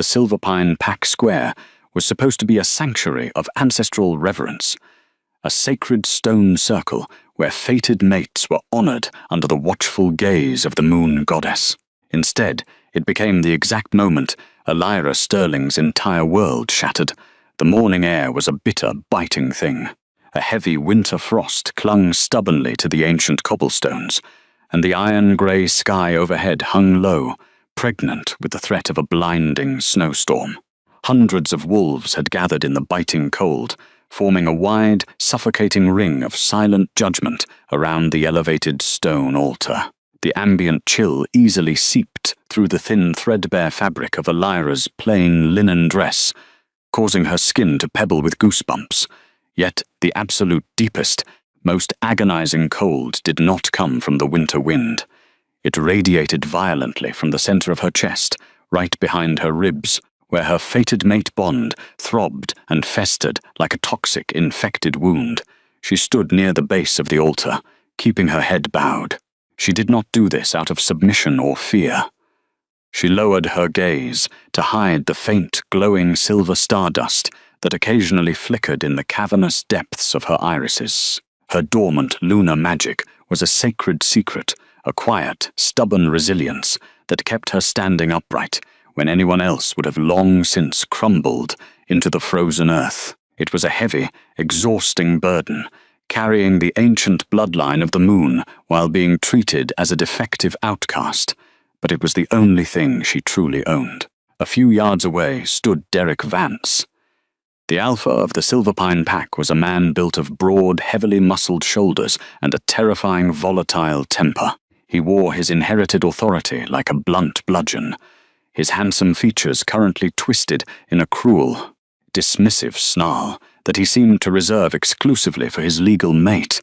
The Silverpine Pack Square was supposed to be a sanctuary of ancestral reverence, a sacred stone circle where fated mates were honored under the watchful gaze of the moon goddess. Instead, it became the exact moment Elira Sterling's entire world shattered. The morning air was a bitter, biting thing. A heavy winter frost clung stubbornly to the ancient cobblestones, and the iron-grey sky overhead hung low, pregnant with the threat of a blinding snowstorm. Hundreds of wolves had gathered in the biting cold, forming a wide, suffocating ring of silent judgment around the elevated stone altar. The ambient chill easily seeped through the thin, threadbare fabric of Elira's plain linen dress, causing her skin to pebble with goosebumps. Yet the absolute deepest, most agonizing cold did not come from the winter wind. It radiated violently from the center of her chest, right behind her ribs, where her fated mate bond throbbed and festered like a toxic, infected wound. She stood near the base of the altar, keeping her head bowed. She did not do this out of submission or fear. She lowered her gaze to hide the faint, glowing silver stardust that occasionally flickered in the cavernous depths of her irises. Her dormant lunar magic was a sacred secret, a quiet, stubborn resilience that kept her standing upright when anyone else would have long since crumbled into the frozen earth. It was a heavy, exhausting burden, carrying the ancient bloodline of the moon while being treated as a defective outcast, but it was the only thing she truly owned. A few yards away stood Derek Vance. The alpha of the Silverpine Pack was a man built of broad, heavily muscled shoulders and a terrifying, volatile temper. He wore his inherited authority like a blunt bludgeon, his handsome features currently twisted in a cruel, dismissive snarl that he seemed to reserve exclusively for his legal mate,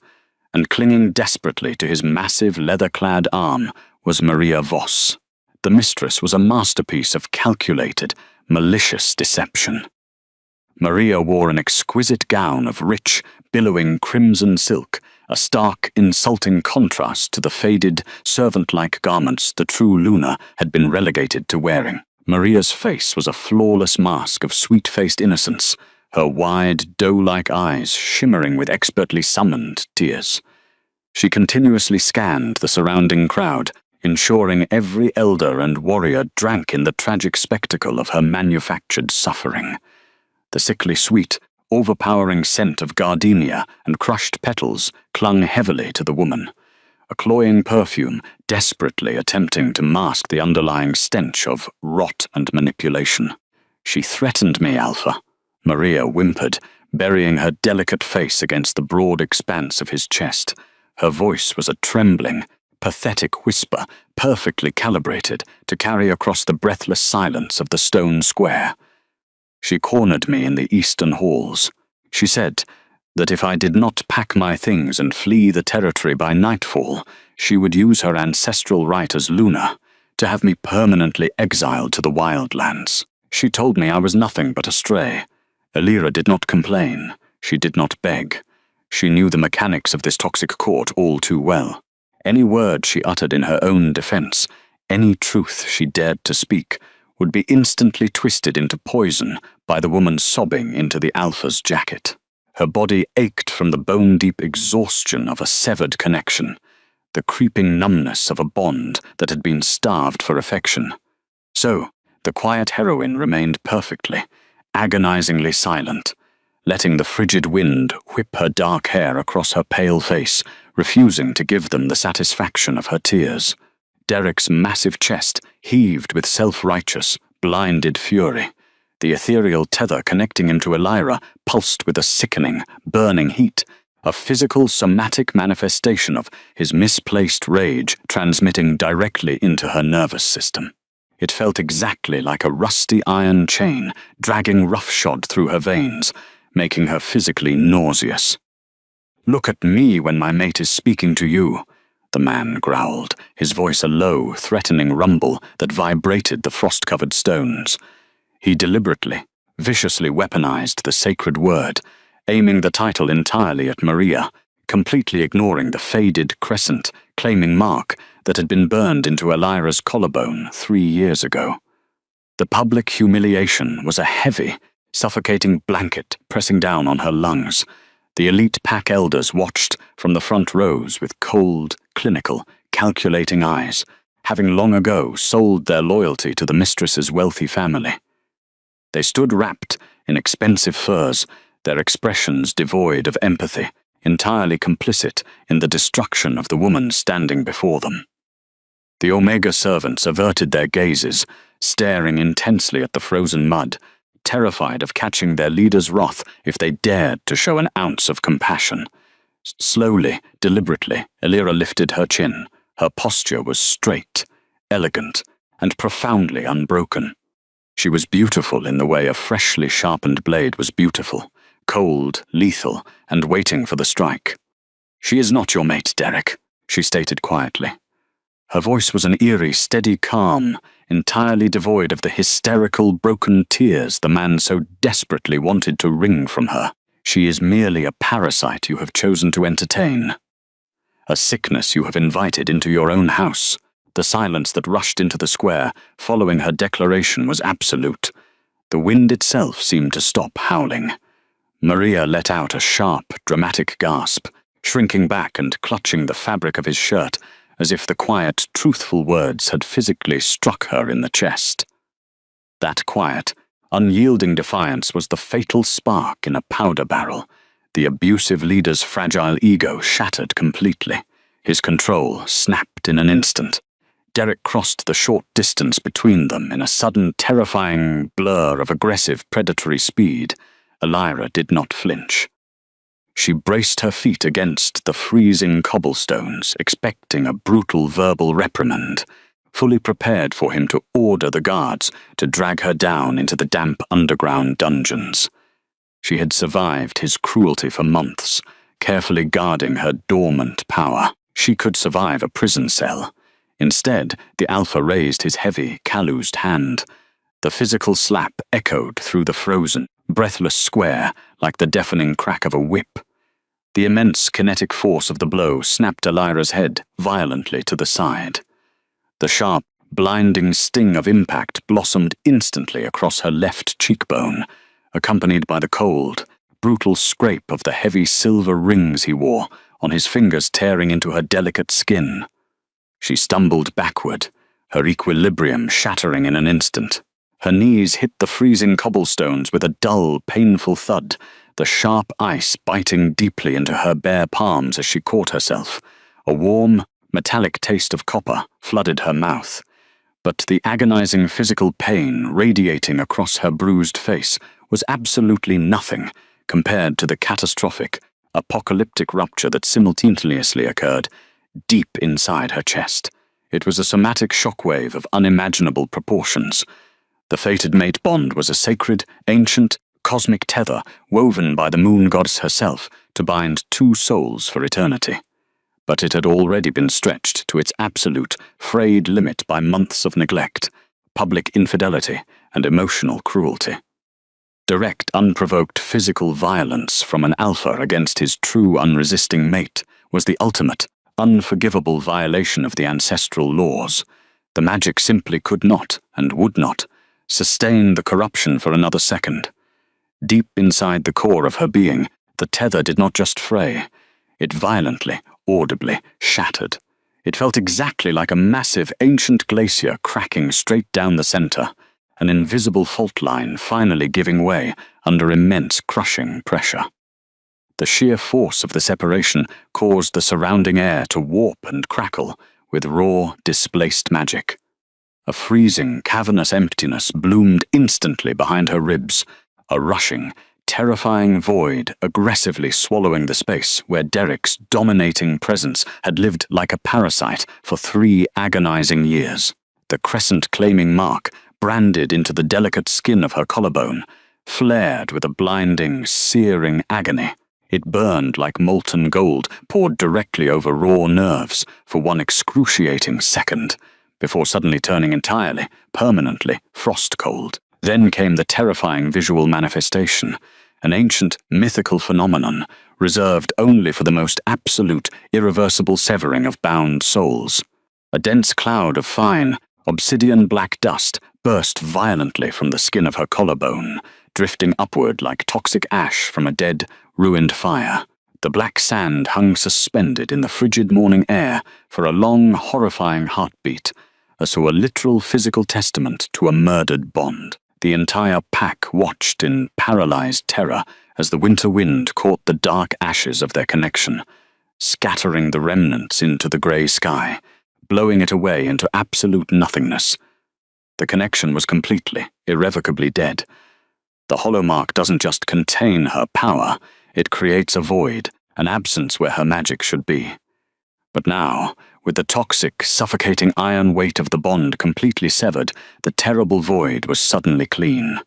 and clinging desperately to his massive leather-clad arm was Maria Voss. The mistress was a masterpiece of calculated, malicious deception. Maria wore an exquisite gown of rich, billowing crimson silk, a stark, insulting contrast to the faded, servant-like garments the true Luna had been relegated to wearing. Maria's face was a flawless mask of sweet-faced innocence, her wide, doe-like eyes shimmering with expertly summoned tears. She continuously scanned the surrounding crowd, ensuring every elder and warrior drank in the tragic spectacle of her manufactured suffering. The sickly sweet, overpowering scent of gardenia and crushed petals clung heavily to the woman, a cloying perfume desperately attempting to mask the underlying stench of rot and manipulation. "She threatened me, Alpha," Maria whimpered, burying her delicate face against the broad expanse of his chest. Her voice was a trembling, pathetic whisper, perfectly calibrated to carry across the breathless silence of the stone square. "She cornered me in the eastern halls. She said that if I did not pack my things and flee the territory by nightfall, she would use her ancestral right as Luna to have me permanently exiled to the wildlands. She told me I was nothing but a stray. Elira did not complain. She did not beg. She knew the mechanics of this toxic court all too well. Any word she uttered in her own defense, any truth she dared to speak, would be instantly twisted into poison by the woman sobbing into the Alpha's jacket. Her body ached from the bone-deep exhaustion of a severed connection, the creeping numbness of a bond that had been starved for affection. So, the quiet heroine remained perfectly, agonizingly silent, letting the frigid wind whip her dark hair across her pale face, refusing to give them the satisfaction of her tears. Derek's massive chest heaved with self-righteous, blinded fury. The ethereal tether connecting him to Elira pulsed with a sickening, burning heat, a physical, somatic manifestation of his misplaced rage transmitting directly into her nervous system. It felt exactly like a rusty iron chain dragging roughshod through her veins, making her physically nauseous. "Look at me when my mate is speaking to you," the man growled, his voice a low, threatening rumble that vibrated the frost-covered stones. He deliberately, viciously weaponized the sacred word, aiming the title entirely at Maria, completely ignoring the faded crescent-claiming mark that had been burned into Elira's collarbone 3 years ago. The public humiliation was a heavy, suffocating blanket pressing down on her lungs. The elite pack elders watched from the front rows with cold, clinical, calculating eyes, having long ago sold their loyalty to the mistress's wealthy family. They stood wrapped in expensive furs, their expressions devoid of empathy, entirely complicit in the destruction of the woman standing before them. The Omega servants averted their gazes, staring intensely at the frozen mud, terrified of catching their leader's wrath if they dared to show an ounce of compassion. Slowly, deliberately, Elira lifted her chin. Her posture was straight, elegant, and profoundly unbroken. She was beautiful in the way a freshly sharpened blade was beautiful, cold, lethal, and waiting for the strike. "She is not your mate, Derek," she stated quietly. Her voice was an eerie, steady calm, entirely devoid of the hysterical, broken tears the man so desperately wanted to wring from her. "She is merely a parasite you have chosen to entertain. A sickness you have invited into your own house." The silence that rushed into the square following her declaration was absolute. The wind itself seemed to stop howling. Maria let out a sharp, dramatic gasp, shrinking back and clutching the fabric of his shirt, as if the quiet, truthful words had physically struck her in the chest. That quiet, unyielding defiance was the fatal spark in a powder barrel. The abusive leader's fragile ego shattered completely. His control snapped in an instant. Derek crossed the short distance between them in a sudden, terrifying blur of aggressive, predatory speed. Elira did not flinch. She braced her feet against the freezing cobblestones, expecting a brutal verbal reprimand, fully prepared for him to order the guards to drag her down into the damp underground dungeons. She had survived his cruelty for months, carefully guarding her dormant power. She could survive a prison cell. Instead, the Alpha raised his heavy, calloused hand. The physical slap echoed through the frozen, breathless square like the deafening crack of a whip. The immense kinetic force of the blow snapped Elira's head violently to the side. The sharp, blinding sting of impact blossomed instantly across her left cheekbone, accompanied by the cold, brutal scrape of the heavy silver rings he wore on his fingers tearing into her delicate skin. She stumbled backward, her equilibrium shattering in an instant. Her knees hit the freezing cobblestones with a dull, painful thud, the sharp ice biting deeply into her bare palms as she caught herself. A warm, metallic taste of copper flooded her mouth, but the agonizing physical pain radiating across her bruised face was absolutely nothing compared to the catastrophic, apocalyptic rupture that simultaneously occurred deep inside her chest. It was a somatic shockwave of unimaginable proportions. The fated mate bond was a sacred, ancient, cosmic tether woven by the moon goddess herself to bind two souls for eternity. But it had already been stretched to its absolute, frayed limit by months of neglect, public infidelity, and emotional cruelty. Direct, unprovoked physical violence from an alpha against his true, unresisting mate was the ultimate, unforgivable violation of the ancestral laws. The magic simply could not, and would not, sustain the corruption for another second. Deep inside the core of her being, the tether did not just fray. It violently, audibly shattered. It felt exactly like a massive, ancient glacier cracking straight down the center, an invisible fault line finally giving way under immense crushing pressure. The sheer force of the separation caused the surrounding air to warp and crackle with raw, displaced magic. A freezing, cavernous emptiness bloomed instantly behind her ribs, a rushing, terrifying void aggressively swallowing the space where Derek's dominating presence had lived like a parasite for 3 agonizing years. The crescent-claiming mark, branded into the delicate skin of her collarbone, flared with a blinding, searing agony. It burned like molten gold, poured directly over raw nerves for one excruciating second, before suddenly turning entirely, permanently, frost-cold. Then came the terrifying visual manifestation, an ancient, mythical phenomenon reserved only for the most absolute, irreversible severing of bound souls. A dense cloud of fine, obsidian-black dust burst violently from the skin of her collarbone, drifting upward like toxic ash from a dead, ruined fire. The black sand hung suspended in the frigid morning air for a long, horrifying heartbeat, as to a literal physical testament to a murdered bond. The entire pack watched in paralyzed terror as the winter wind caught the dark ashes of their connection, scattering the remnants into the grey sky, blowing it away into absolute nothingness. The connection was completely, irrevocably dead. The hollow mark doesn't just contain her power, it creates a void, an absence where her magic should be. But now, with the toxic, suffocating iron weight of the bond completely severed, the terrible void was suddenly clean.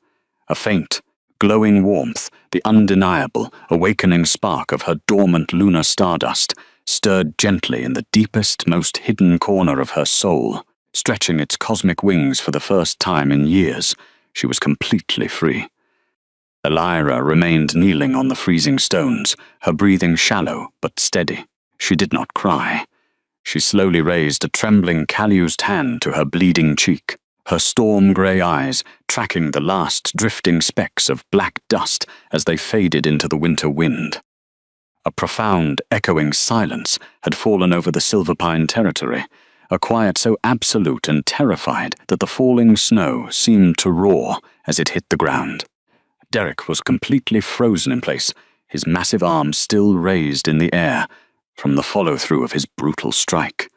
A faint, glowing warmth, the undeniable, awakening spark of her dormant lunar stardust, stirred gently in the deepest, most hidden corner of her soul. Stretching its cosmic wings for the first time in years, she was completely free. Elira remained kneeling on the freezing stones, her breathing shallow but steady. She did not cry. She slowly raised a trembling, calloused hand to her bleeding cheek, her storm-grey eyes tracking the last drifting specks of black dust as they faded into the winter wind. A profound, echoing silence had fallen over the Silverpine territory, a quiet so absolute and terrified that the falling snow seemed to roar as it hit the ground. Derek was completely frozen in place, his massive arms still raised in the air from the follow-through of his brutal strike.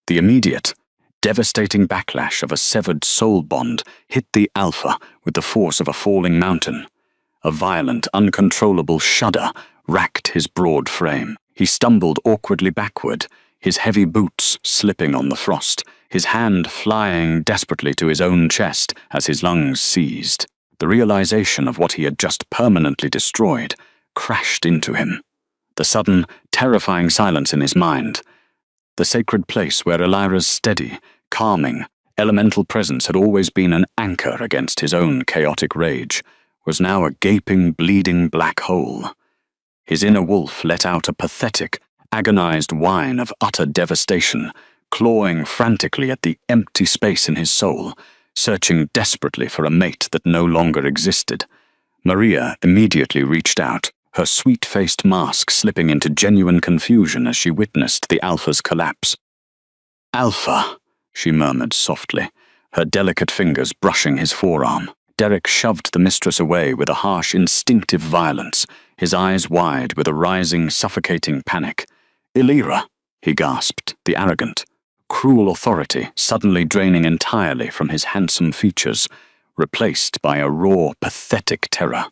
The immediate, devastating backlash of a severed soul bond hit the Alpha with the force of a falling mountain. A violent, uncontrollable shudder racked his broad frame. He stumbled awkwardly backward, his heavy boots slipping on the frost, his hand flying desperately to his own chest as his lungs seized. The realization of what he had just permanently destroyed crashed into him. The sudden, terrifying silence in his mind, the sacred place where Elira's steady, calming, elemental presence had always been an anchor against his own chaotic rage, was now a gaping, bleeding black hole. His inner wolf let out a pathetic, agonized whine of utter devastation, clawing frantically at the empty space in his soul, searching desperately for a mate that no longer existed. Maria immediately reached out, her sweet-faced mask slipping into genuine confusion as she witnessed the Alpha's collapse. "Alpha," she murmured softly, her delicate fingers brushing his forearm. Derek shoved the mistress away with a harsh, instinctive violence, his eyes wide with a rising, suffocating panic. "Elira," he gasped, the arrogant, cruel authority suddenly draining entirely from his handsome features, replaced by a raw, pathetic terror.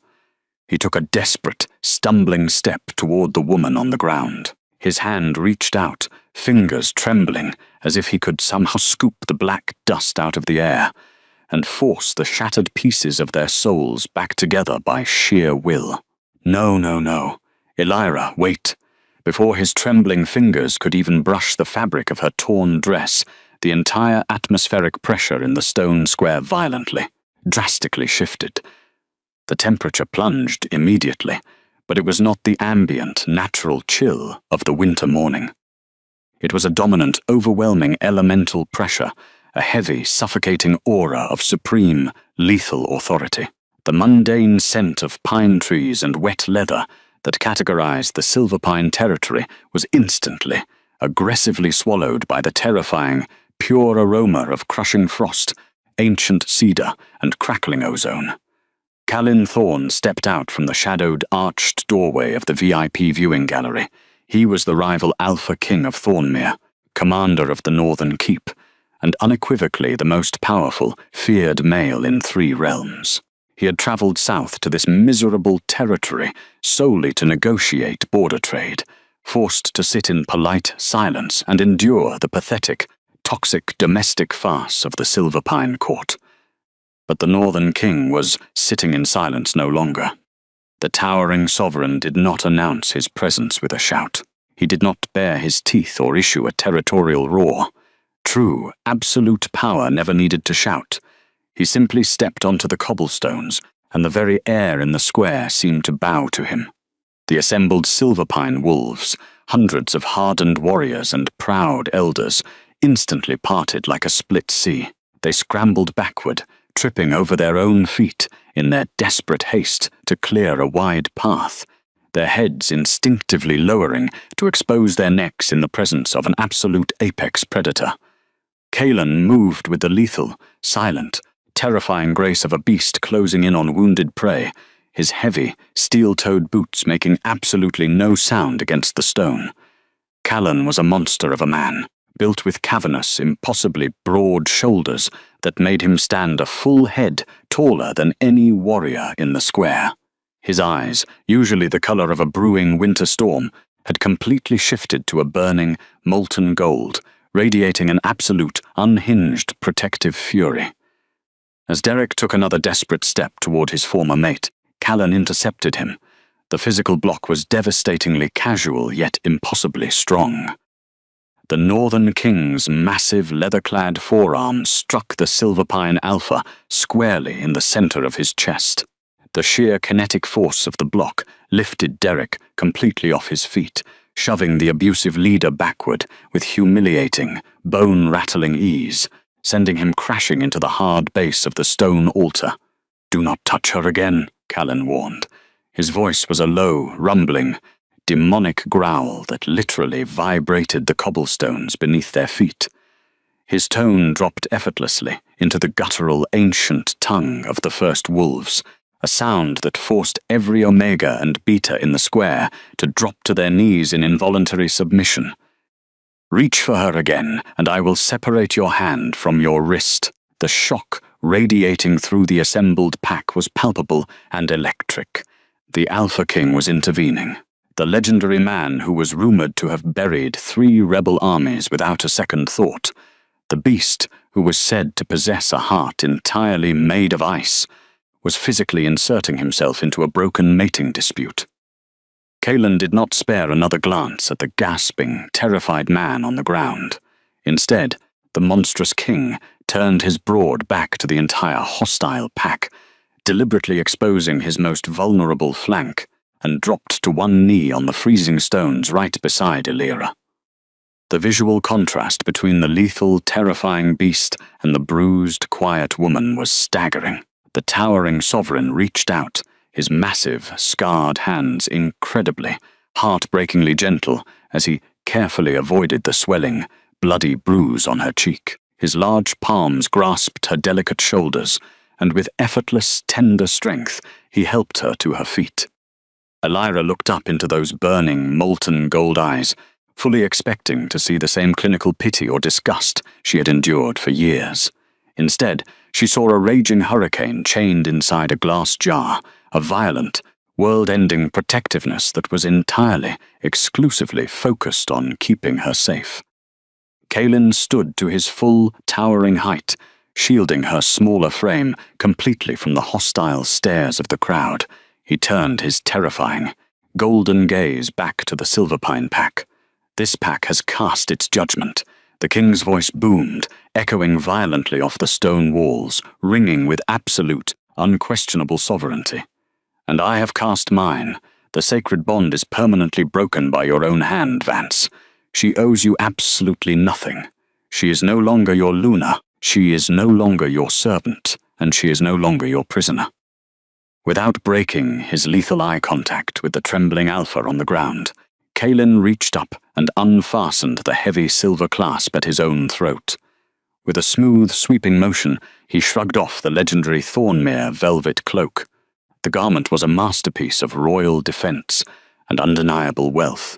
He took a desperate, stumbling step toward the woman on the ground. His hand reached out, fingers trembling, as if he could somehow scoop the black dust out of the air, and force the shattered pieces of their souls back together by sheer will. No, no, no. Elira, wait. Before his trembling fingers could even brush the fabric of her torn dress, the entire atmospheric pressure in the stone square violently, drastically shifted. The temperature plunged immediately, but it was not the ambient, natural chill of the winter morning. It was a dominant, overwhelming elemental pressure, a heavy, suffocating aura of supreme, lethal authority. The mundane scent of pine trees and wet leather that categorized the Silverpine territory was instantly, aggressively swallowed by the terrifying, pure aroma of crushing frost, ancient cedar, and crackling ozone. Calin Thorne stepped out from the shadowed, arched doorway of the VIP viewing gallery. He was the rival Alpha King of Thornmere, commander of the Northern Keep, and unequivocally the most powerful, feared male in 3 realms. He had travelled south to this miserable territory solely to negotiate border trade, forced to sit in polite silence and endure the pathetic, toxic domestic farce of the Silverpine court. But the Northern King was sitting in silence no longer. The towering sovereign did not announce his presence with a shout. He did not bare his teeth or issue a territorial roar. True, absolute power never needed to shout. He simply stepped onto the cobblestones, and the very air in the square seemed to bow to him. The assembled Silverpine wolves, hundreds of hardened warriors and proud elders, instantly parted like a split sea. They scrambled backward, tripping over their own feet in their desperate haste to clear a wide path, their heads instinctively lowering to expose their necks in the presence of an absolute apex predator. Kaelan moved with the lethal, silent, terrifying grace of a beast closing in on wounded prey, his heavy, steel-toed boots making absolutely no sound against the stone. Callan was a monster of a man, built with cavernous, impossibly broad shoulders that made him stand a full head taller than any warrior in the square. His eyes, usually the color of a brewing winter storm, had completely shifted to a burning, molten gold, radiating an absolute, unhinged, protective fury. As Derek took another desperate step toward his former mate, Callan intercepted him. The physical block was devastatingly casual, yet impossibly strong. The Northern King's massive leather-clad forearm struck the Silverpine Alpha squarely in the center of his chest. The sheer kinetic force of the block lifted Derek completely off his feet, shoving the abusive leader backward with humiliating, bone-rattling ease, sending him crashing into the hard base of the stone altar. "Do not touch her again," Callan warned. His voice was a low, rumbling, demonic growl that literally vibrated the cobblestones beneath their feet. His tone dropped effortlessly into the guttural, ancient tongue of the first wolves, a sound that forced every Omega and Beta in the square to drop to their knees in involuntary submission. "Reach for her again, and I will separate your hand from your wrist." The shock radiating through the assembled pack was palpable and electric. The Alpha King was intervening. The legendary man who was rumored to have buried 3 rebel armies without a second thought. The beast, who was said to possess a heart entirely made of ice, was physically inserting himself into a broken mating dispute. Kaelan did not spare another glance at the gasping, terrified man on the ground. Instead, the monstrous king turned his broad back to the entire hostile pack, deliberately exposing his most vulnerable flank, and dropped to one knee on the freezing stones right beside Illyra. The visual contrast between the lethal, terrifying beast and the bruised, quiet woman was staggering. The towering sovereign reached out, his massive, scarred hands incredibly, heartbreakingly gentle as he carefully avoided the swelling, bloody bruise on her cheek. His large palms grasped her delicate shoulders, and with effortless, tender strength, he helped her to her feet. Illyra looked up into those burning, molten gold eyes, fully expecting to see the same clinical pity or disgust she had endured for years. Instead, she saw a raging hurricane chained inside a glass jar, a violent, world-ending protectiveness that was entirely, exclusively focused on keeping her safe. Kaelan stood to his full, towering height, shielding her smaller frame completely from the hostile stares of the crowd. He turned his terrifying, golden gaze back to the Silverpine pack. "This pack has cast its judgment." The king's voice boomed, echoing violently off the stone walls, ringing with absolute, unquestionable sovereignty. "And I have cast mine. The sacred bond is permanently broken by your own hand, Vance. She owes you absolutely nothing. She is no longer your Luna, she is no longer your servant, and she is no longer your prisoner." Without breaking his lethal eye contact with the trembling Alpha on the ground, Kaelan reached up and unfastened the heavy silver clasp at his own throat. With a smooth, sweeping motion, he shrugged off the legendary Thornmere velvet cloak. The garment was a masterpiece of royal defense and undeniable wealth.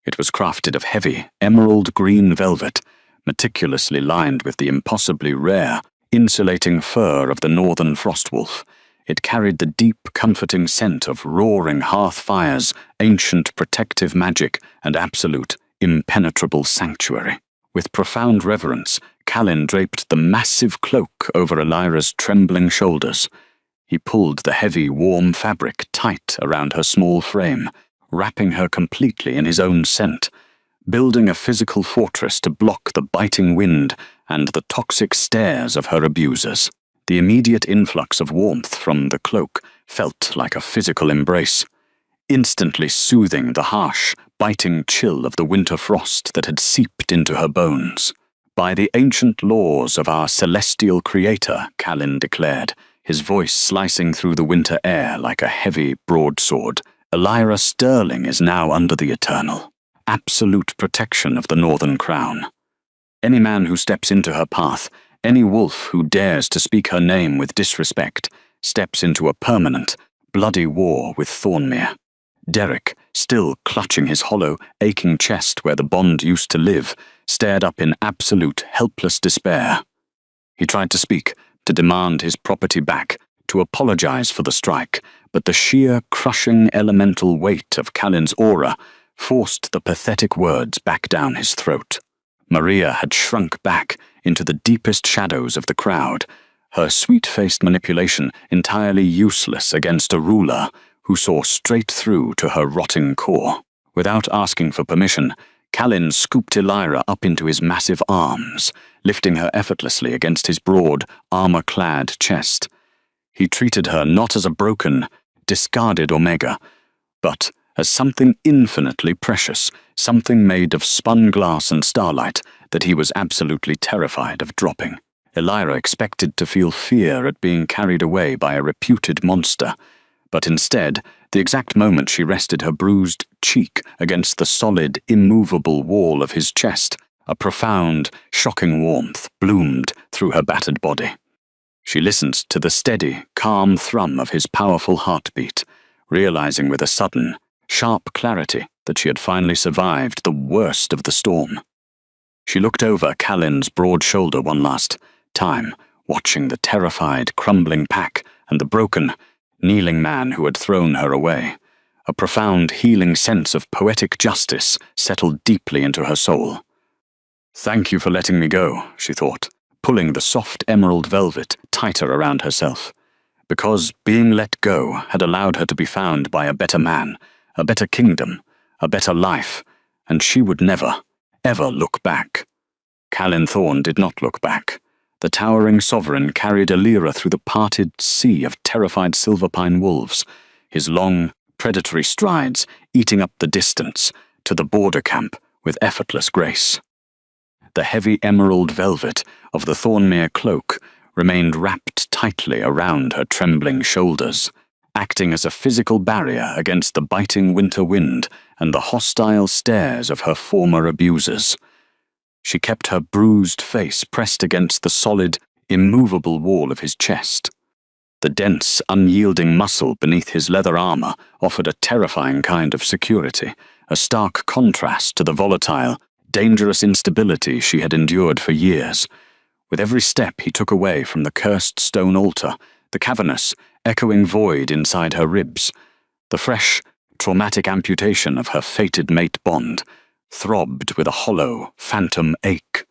It was crafted of heavy, emerald green velvet, meticulously lined with the impossibly rare, insulating fur of the northern frostwolf. It carried the deep, comforting scent of roaring hearth fires, ancient protective magic, and absolute, impenetrable sanctuary. With profound reverence, Callan draped the massive cloak over Illyra's trembling shoulders. He pulled the heavy, warm fabric tight around her small frame, wrapping her completely in his own scent, building a physical fortress to block the biting wind and the toxic stares of her abusers. The immediate influx of warmth from the cloak felt like a physical embrace, instantly soothing the harsh, biting chill of the winter frost that had seeped into her bones. "By the ancient laws of our celestial creator," Callan declared, his voice slicing through the winter air like a heavy broadsword, "Elira Sterling is now under the eternal, absolute protection of the Northern Crown. Any man who steps into her path, any wolf who dares to speak her name with disrespect, steps into a permanent, bloody war with Thornmere." Derek, still clutching his hollow, aching chest where the bond used to live, stared up in absolute, helpless despair. He tried to speak, to demand his property back, to apologize for the strike, but the sheer, crushing, elemental weight of Callan's aura forced the pathetic words back down his throat. Maria had shrunk back into the deepest shadows of the crowd, her sweet-faced manipulation entirely useless against a ruler who saw straight through to her rotting core. Without asking for permission, Callan scooped Elira up into his massive arms, lifting her effortlessly against his broad, armor-clad chest. He treated her not as a broken, discarded Omega, but as something infinitely precious, something made of spun glass and starlight that he was absolutely terrified of dropping. Elira expected to feel fear at being carried away by a reputed monster, but instead, the exact moment she rested her bruised cheek against the solid, immovable wall of his chest, a profound, shocking warmth bloomed through her battered body. She listened to the steady, calm thrum of his powerful heartbeat, realizing with a sudden, sharp clarity that she had finally survived the worst of the storm. She looked over Callan's broad shoulder one last time, watching the terrified, crumbling pack and the broken, kneeling man who had thrown her away. A profound, healing sense of poetic justice settled deeply into her soul. "Thank you for letting me go," she thought, pulling the soft emerald velvet tighter around herself. Because being let go had allowed her to be found by a better man, a better kingdom, a better life, and she would never, ever look back. Callan Thorne did not look back. The towering sovereign carried Elira through the parted sea of terrified silverpine wolves, his long, predatory strides eating up the distance to the border camp with effortless grace. The heavy emerald velvet of the Thornmere cloak remained wrapped tightly around her trembling shoulders, acting as a physical barrier against the biting winter wind and the hostile stares of her former abusers. She kept her bruised face pressed against the solid, immovable wall of his chest. The dense, unyielding muscle beneath his leather armor offered a terrifying kind of security, a stark contrast to the volatile, dangerous instability she had endured for years. With every step he took away from the cursed stone altar, the cavernous, echoing void inside her ribs, the fresh, traumatic amputation of her fated mate bond, throbbed with a hollow, phantom ache.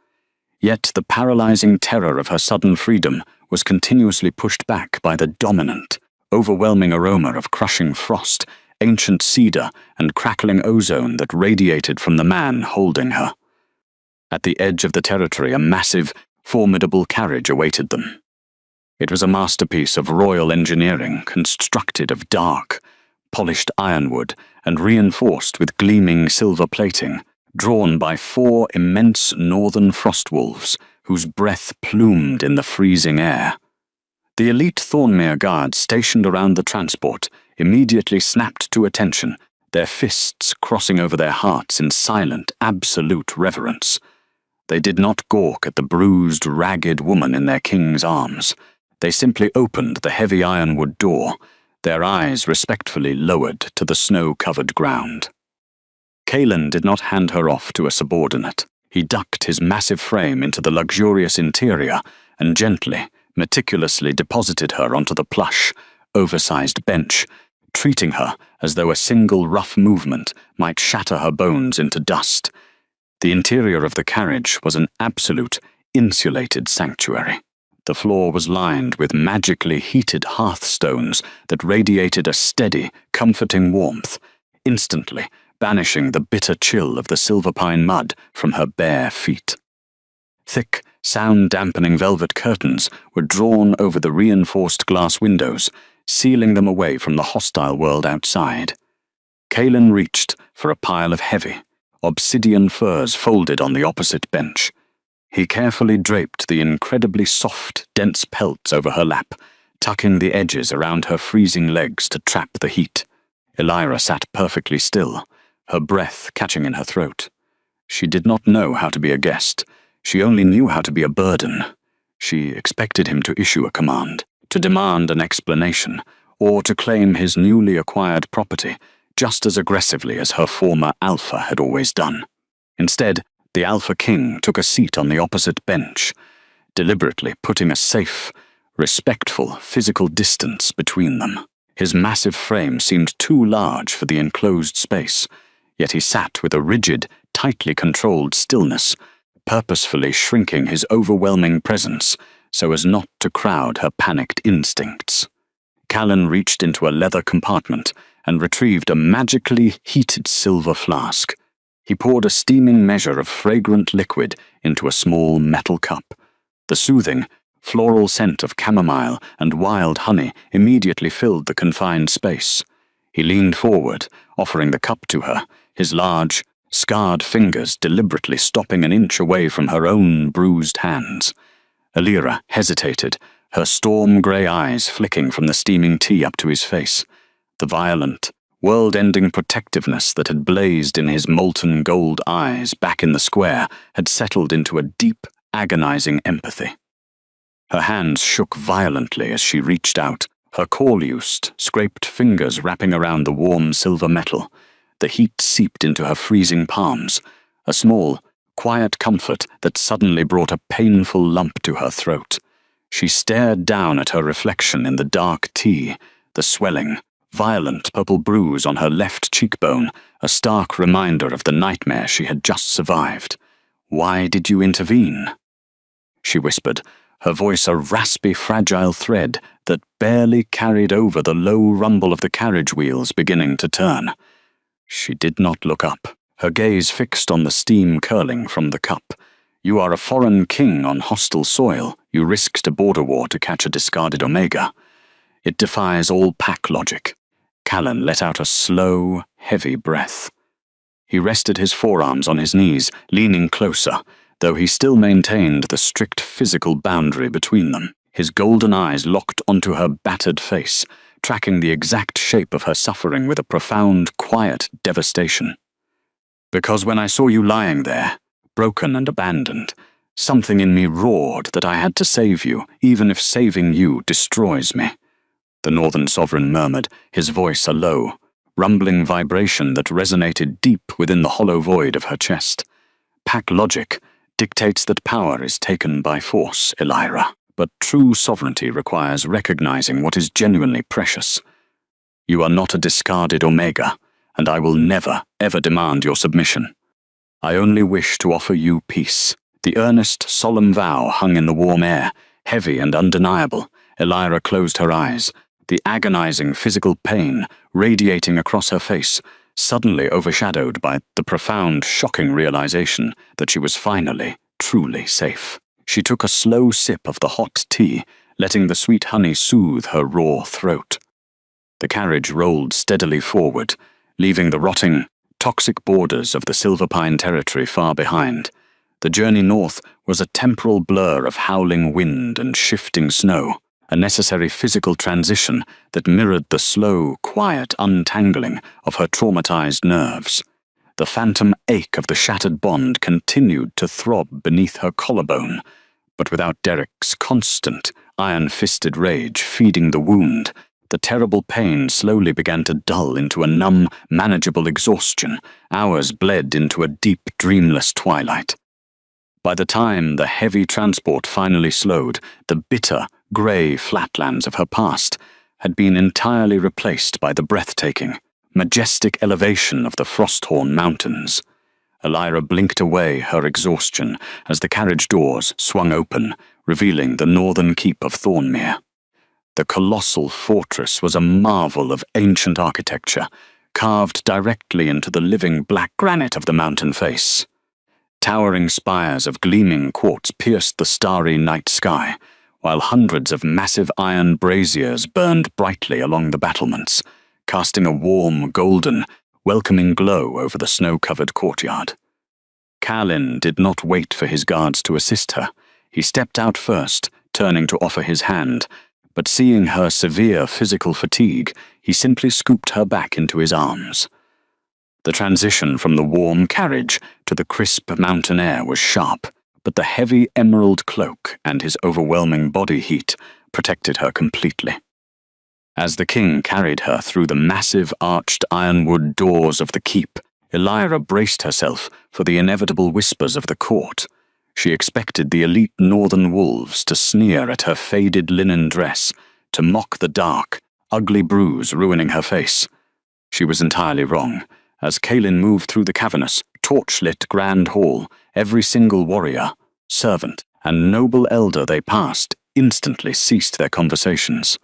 Yet the paralyzing terror of her sudden freedom was continuously pushed back by the dominant, overwhelming aroma of crushing frost, ancient cedar, and crackling ozone that radiated from the man holding her. At the edge of the territory, a massive, formidable carriage awaited them. It was a masterpiece of royal engineering, constructed of dark, polished ironwood and reinforced with gleaming silver plating, drawn by 4 immense northern frost wolves whose breath plumed in the freezing air. The elite Thornmere guards stationed around the transport immediately snapped to attention, their fists crossing over their hearts in silent, absolute reverence. They did not gawk at the bruised, ragged woman in their king's arms. They simply opened the heavy ironwood door, their eyes respectfully lowered to the snow-covered ground. Callan did not hand her off to a subordinate. He ducked his massive frame into the luxurious interior and gently, meticulously deposited her onto the plush, oversized bench, treating her as though a single rough movement might shatter her bones into dust. The interior of the carriage was an absolute, insulated sanctuary. The floor was lined with magically heated hearthstones that radiated a steady, comforting warmth, instantly banishing the bitter chill of the silverpine mud from her bare feet. Thick, sound-dampening velvet curtains were drawn over the reinforced glass windows, sealing them away from the hostile world outside. Callan reached for a pile of heavy, obsidian furs folded on the opposite bench. He carefully draped the incredibly soft, dense pelts over her lap, tucking the edges around her freezing legs to trap the heat. Elira sat perfectly still, her breath catching in her throat. She did not know how to be a guest. She only knew how to be a burden. She expected him to issue a command, to demand an explanation, or to claim his newly acquired property just as aggressively as her former alpha had always done. Instead, the Alpha King took a seat on the opposite bench, deliberately putting a safe, respectful physical distance between them. His massive frame seemed too large for the enclosed space, yet he sat with a rigid, tightly controlled stillness, purposefully shrinking his overwhelming presence so as not to crowd her panicked instincts. Callan reached into a leather compartment and retrieved a magically heated silver flask. He poured a steaming measure of fragrant liquid into a small metal cup. The soothing, floral scent of chamomile and wild honey immediately filled the confined space. He leaned forward, offering the cup to her, his large, scarred fingers deliberately stopping an inch away from her own bruised hands. Elira hesitated, her storm-grey eyes flicking from the steaming tea up to his face. The violent, world-ending protectiveness that had blazed in his molten gold eyes back in the square had settled into a deep, agonizing empathy. Her hands shook violently as she reached out, her caul-used, scraped fingers wrapping around the warm silver metal. The heat seeped into her freezing palms, a small, quiet comfort that suddenly brought a painful lump to her throat. She stared down at her reflection in the dark tea, the swelling, violent purple bruise on her left cheekbone, a stark reminder of the nightmare she had just survived. "Why did you intervene?" she whispered, her voice a raspy, fragile thread that barely carried over the low rumble of the carriage wheels beginning to turn. She did not look up, her gaze fixed on the steam curling from the cup. "You are a foreign king on hostile soil. You risked a border war to catch a discarded Omega. It defies all pack logic." Callan let out a slow, heavy breath. He rested his forearms on his knees, leaning closer, though he still maintained the strict physical boundary between them. His golden eyes locked onto her battered face, tracking the exact shape of her suffering with a profound, quiet devastation. "Because when I saw you lying there, broken and abandoned, something in me roared that I had to save you, even if saving you destroys me," the Northern Sovereign murmured, his voice a low, rumbling vibration that resonated deep within the hollow void of her chest. "Pack logic dictates that power is taken by force, Elira, but true sovereignty requires recognizing what is genuinely precious. You are not a discarded Omega, and I will never, ever demand your submission. I only wish to offer you peace." The earnest, solemn vow hung in the warm air, heavy and undeniable. Elira closed her eyes, the agonizing physical pain radiating across her face, suddenly overshadowed by the profound, shocking realization that she was finally, truly safe. She took a slow sip of the hot tea, letting the sweet honey soothe her raw throat. The carriage rolled steadily forward, leaving the rotting, toxic borders of the Silverpine territory far behind. The journey north was a temporal blur of howling wind and shifting snow, a necessary physical transition that mirrored the slow, quiet untangling of her traumatized nerves. The phantom ache of the shattered bond continued to throb beneath her collarbone, but without Derek's constant, iron-fisted rage feeding the wound, the terrible pain slowly began to dull into a numb, manageable exhaustion. Hours bled into a deep, dreamless twilight. By the time the heavy transport finally slowed, the bitter, grey flatlands of her past had been entirely replaced by the breathtaking, majestic elevation of the Frosthorn Mountains. Elira blinked away her exhaustion as the carriage doors swung open, revealing the northern keep of Thornmere. The colossal fortress was a marvel of ancient architecture, carved directly into the living black granite of the mountain face. Towering spires of gleaming quartz pierced the starry night sky, while hundreds of massive iron braziers burned brightly along the battlements, casting a warm, golden, welcoming glow over the snow-covered courtyard. Kalin did not wait for his guards to assist her. He stepped out first, turning to offer his hand, but seeing her severe physical fatigue, he simply scooped her back into his arms. The transition from the warm carriage to the crisp mountain air was sharp, but the heavy emerald cloak and his overwhelming body heat protected her completely. As the king carried her through the massive arched ironwood doors of the keep, Elira braced herself for the inevitable whispers of the court. She expected the elite northern wolves to sneer at her faded linen dress, to mock the dark, ugly bruise ruining her face. She was entirely wrong. As Kalin moved through the cavernous, torch-lit grand hall, every single warrior, servant, and noble elder they passed instantly ceased their conversations.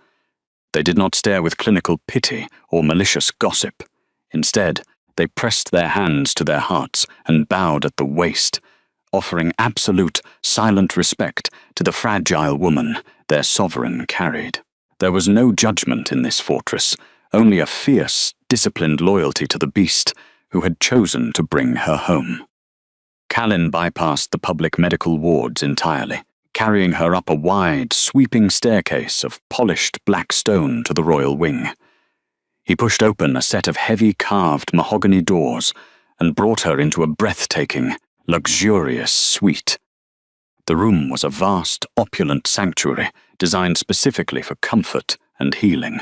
They did not stare with clinical pity or malicious gossip. Instead, they pressed their hands to their hearts and bowed at the waist, offering absolute, silent respect to the fragile woman their sovereign carried. There was no judgment in this fortress, only a fierce, disciplined loyalty to the beast who had chosen to bring her home. Kalin bypassed the public medical wards entirely, carrying her up a wide, sweeping staircase of polished black stone to the royal wing. He pushed open a set of heavy carved mahogany doors and brought her into a breathtaking, luxurious suite. The room was a vast, opulent sanctuary designed specifically for comfort and healing.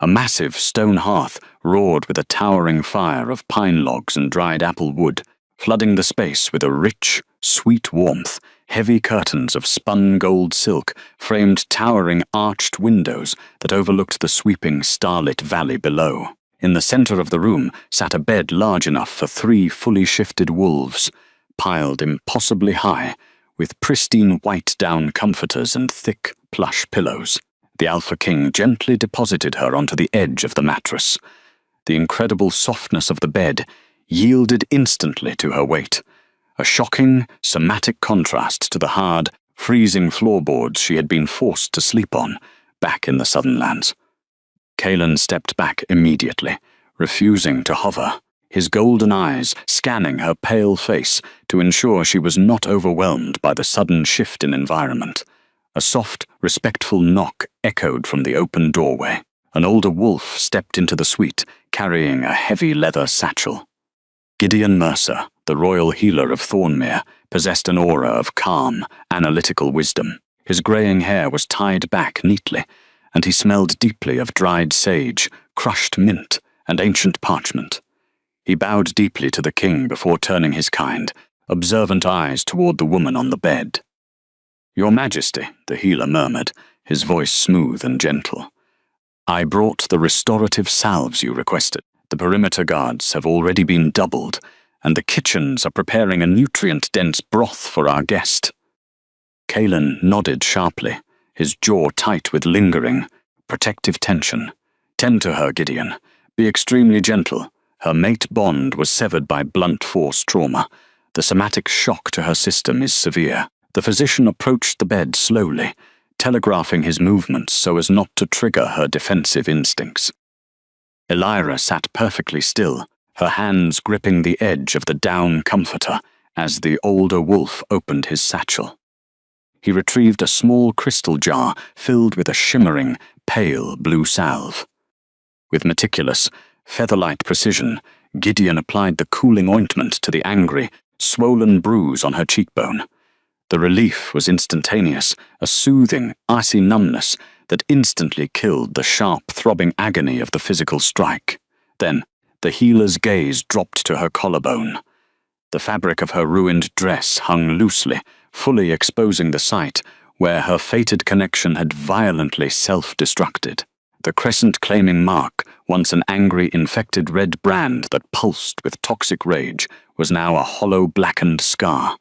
A massive stone hearth roared with a towering fire of pine logs and dried apple wood, flooding the space with a rich, sweet warmth. Heavy curtains of spun gold silk framed towering arched windows that overlooked the sweeping starlit valley below. In the center of the room sat a bed large enough for 3 fully shifted wolves, piled impossibly high, with pristine white down comforters and thick plush pillows. The Alpha King gently deposited her onto the edge of the mattress. The incredible softness of the bed yielded instantly to her weight, a shocking, somatic contrast to the hard, freezing floorboards she had been forced to sleep on back in the Southern Lands. Kalin stepped back immediately, refusing to hover, his golden eyes scanning her pale face to ensure she was not overwhelmed by the sudden shift in environment. A soft, respectful knock echoed from the open doorway. An older wolf stepped into the suite, carrying a heavy leather satchel. Gideon Mercer, the royal healer of Thornmere, possessed an aura of calm, analytical wisdom. His greying hair was tied back neatly, and he smelled deeply of dried sage, crushed mint, and ancient parchment. He bowed deeply to the king before turning his kind, observant eyes toward the woman on the bed. "Your Majesty," the healer murmured, his voice smooth and gentle. "I brought the restorative salves you requested. The perimeter guards have already been doubled, and the kitchens are preparing a nutrient-dense broth for our guest." Kalin nodded sharply, his jaw tight with lingering, protective tension. "Tend to her, Gideon. Be extremely gentle. Her mate bond was severed by blunt force trauma. The somatic shock to her system is severe." The physician approached the bed slowly, telegraphing his movements so as not to trigger her defensive instincts. Elira sat perfectly still, her hands gripping the edge of the down comforter as the older wolf opened his satchel. He retrieved a small crystal jar filled with a shimmering, pale blue salve. With meticulous, feather-light precision, Gideon applied the cooling ointment to the angry, swollen bruise on her cheekbone. The relief was instantaneous, a soothing, icy numbness that instantly killed the sharp, throbbing agony of the physical strike. Then, the healer's gaze dropped to her collarbone. The fabric of her ruined dress hung loosely, fully exposing the site where her fated connection had violently self-destructed. The crescent-claiming mark, once an angry, infected red brand that pulsed with toxic rage, was now a hollow, blackened scar.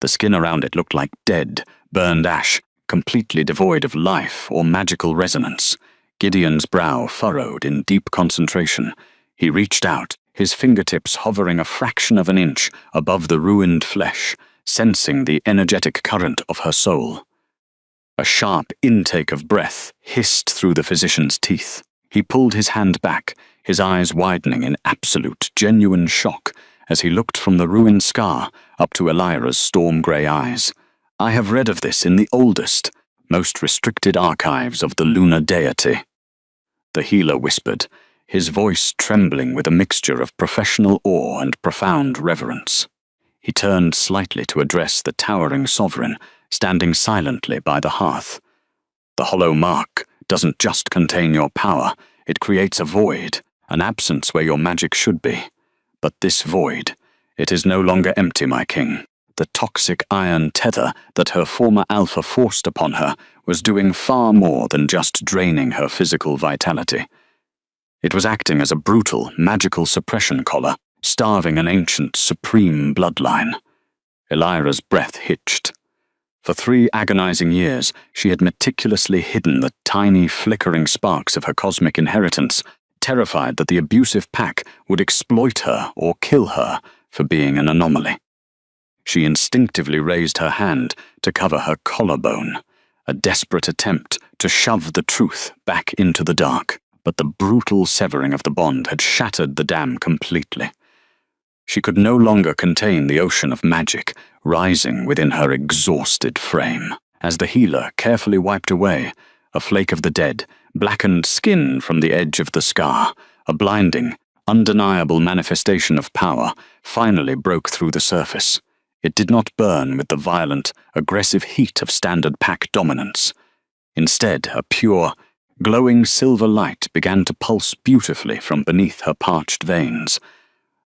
The skin around it looked like dead, burned ash, completely devoid of life or magical resonance. Gideon's brow furrowed in deep concentration. He reached out, his fingertips hovering a fraction of an inch above the ruined flesh, sensing the energetic current of her soul. A sharp intake of breath hissed through the physician's teeth. He pulled his hand back, his eyes widening in absolute, genuine shock, as he looked from the ruined scar up to Elira's storm-grey eyes. "I have read of this in the oldest, most restricted archives of the lunar deity," the healer whispered, his voice trembling with a mixture of professional awe and profound reverence. He turned slightly to address the towering sovereign, standing silently by the hearth. "The hollow mark doesn't just contain your power, it creates a void, an absence where your magic should be. But this void, it is no longer empty, my king. The toxic iron tether that her former alpha forced upon her was doing far more than just draining her physical vitality. It was acting as a brutal, magical suppression collar, starving an ancient, supreme bloodline." Elira's breath hitched. For 3 agonizing years, she had meticulously hidden the tiny, flickering sparks of her cosmic inheritance, terrified that the abusive pack would exploit her or kill her for being an anomaly. She instinctively raised her hand to cover her collarbone, a desperate attempt to shove the truth back into the dark, but the brutal severing of the bond had shattered the dam completely. She could no longer contain the ocean of magic rising within her exhausted frame. As the healer carefully wiped away a flake of the dead, blackened skin from the edge of the scar, a blinding, undeniable manifestation of power finally broke through the surface. It did not burn with the violent, aggressive heat of standard pack dominance. Instead, a pure, glowing silver light began to pulse beautifully from beneath her parched veins.